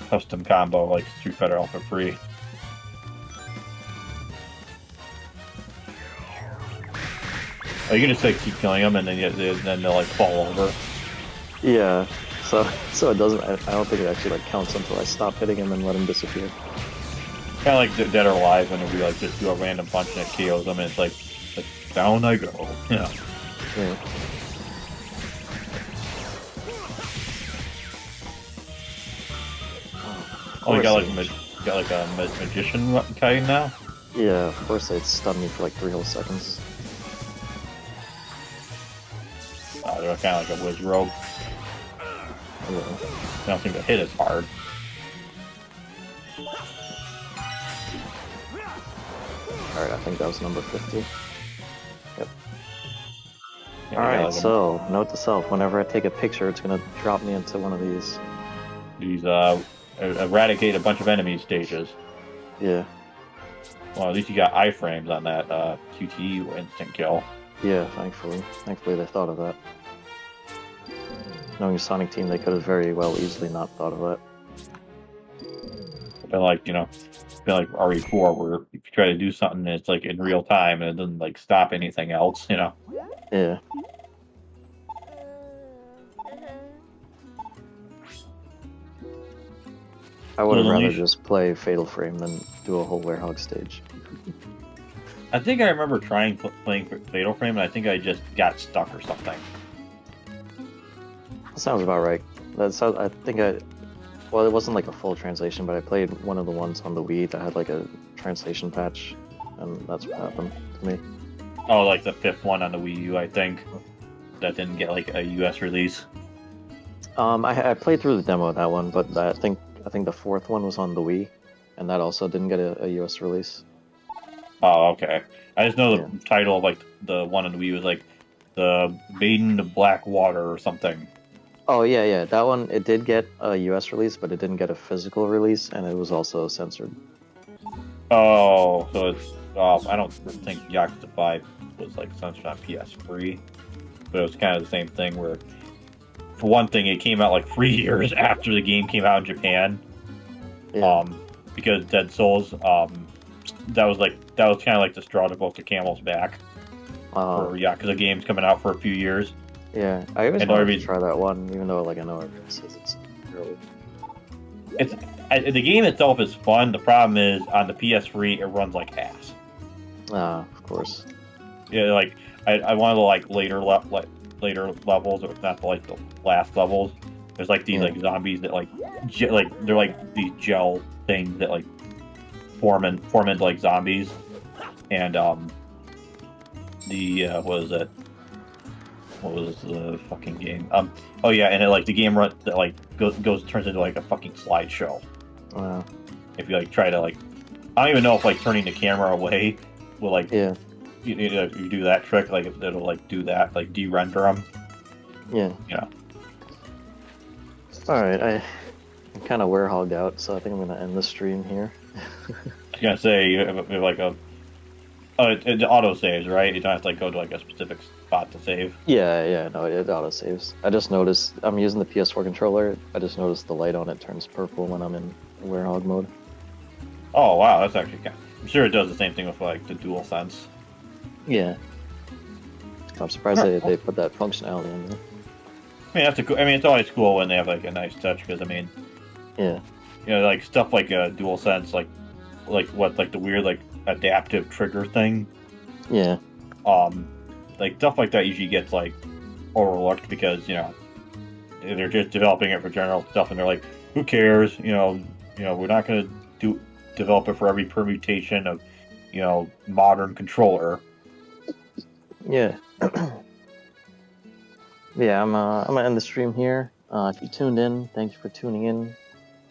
S1: Custom combo like Street Fighter Alpha Free. Oh, you can just like keep killing them, and then they'll like fall over.
S2: Yeah, so it doesn't. I don't think it actually like counts until I stop hitting him and let him disappear.
S1: Kind of like Dead or Alive, whenever you like just do a random punch and it KOs them, and it's like down I go. Yeah.
S2: Yeah.
S1: Oh, you got like a magician Titan now.
S2: Yeah, of course they stunned me for like 3 whole seconds.
S1: They're kind of like a whiz robe.
S2: Yeah.
S1: They don't seem to hit as hard.
S2: Alright, I think that was number 50. Yep.
S1: Yeah,
S2: Alright,
S1: like
S2: so, note to self, whenever I take a picture, it's gonna drop me into one of these.
S1: these eradicate a bunch of enemy stages.
S2: Yeah.
S1: Well, at least you got iframes on that QTE instant kill.
S2: Yeah, thankfully. Thankfully they thought of that. Knowing Sonic Team, they could have very well easily not thought of that.
S1: Been like, been like RE4 where if you try to do something and it's like in real time and it doesn't like stop anything else,
S2: Yeah. I would have
S1: Well, at
S2: rather
S1: least-
S2: just play Fatal Frame than do a whole Werehog stage.
S1: I think I remember trying playing Fatal Frame and I think I just got stuck or something.
S2: That sounds about right. I think well, it wasn't like a full translation, but I played one of the ones on the Wii that had like a translation patch, and that's what happened to me.
S1: Oh, like the 5th one on the Wii U, I think. That didn't get like a US release.
S2: I played through the demo of that one, but I think the 4th one was on the Wii, and that also didn't get a US release.
S1: Oh, okay. I just know the
S2: Yeah.
S1: title of like the one on the Wii was like the Maiden of Black Water or something.
S2: Oh yeah, that one it did get a US release, but it didn't get a physical release, and it was also censored.
S1: Oh, so it's I don't think Yakuza 5 was like censored on PS3, but it was kind of the same thing where, for one thing, it came out like 3 years after the game came out in Japan.
S2: Yeah.
S1: Because Dead Souls, that was kind of like the straw that broke the camel's back for Yakuza games coming out for a few years.
S2: Yeah, I always
S1: And
S2: wanted
S1: RB
S2: to try that one, even though like I know everyone says it's early.
S1: The game itself is fun. The problem is on the PS3 it runs like ass.
S2: Of course.
S1: Yeah, like I one of the like later levels, or not like the last levels. There's like these like zombies that like they're like these gel things that like form into like zombies, and what was the fucking game? Oh yeah, and it, like the game that like turns into like a fucking slideshow. If you like try to like, I don't even know if like turning the camera away will like
S2: Yeah.
S1: if you do that trick, like if it'll like do that, like de-render them.
S2: Yeah.
S1: Yeah.
S2: Alright, I'm kind of werehogged out, so I think I'm gonna end the stream here.
S1: I was gonna say you have like it auto saves, right? You don't have to like go to like a specific spot to save.
S2: Yeah, no, it auto saves. I just noticed I'm using the PS4 controller. I just noticed the light on it turns purple when I'm in werehog mode.
S1: Oh wow, that's actually I'm sure it does the same thing with like the DualSense.
S2: Yeah. I'm surprised they put that functionality in there.
S1: I mean, it's always cool when they have like a nice touch because I mean,
S2: Yeah.
S1: like stuff like DualSense, like what like the weird like adaptive trigger thing.
S2: Yeah.
S1: Like stuff like that usually gets like overlooked because they're just developing it for general stuff and they're like, who cares? We're not gonna develop it for every permutation of modern controller.
S2: Yeah. Yeah, I'm gonna end the stream here. If you tuned in, thank you for tuning in.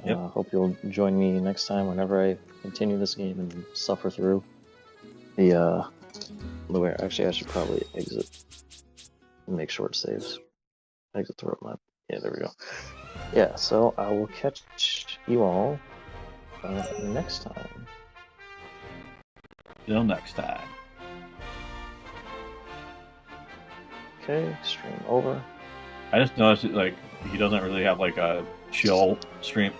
S1: Yep.
S2: Hope you'll join me next time whenever I continue this game and suffer through the way. Actually, I should probably exit and make short saves. Exit the roadmap. Yeah, there we go. Yeah, so I will catch you all next time.
S1: Till next time.
S2: Okay, stream over.
S1: I just noticed like he doesn't really have like a chill stream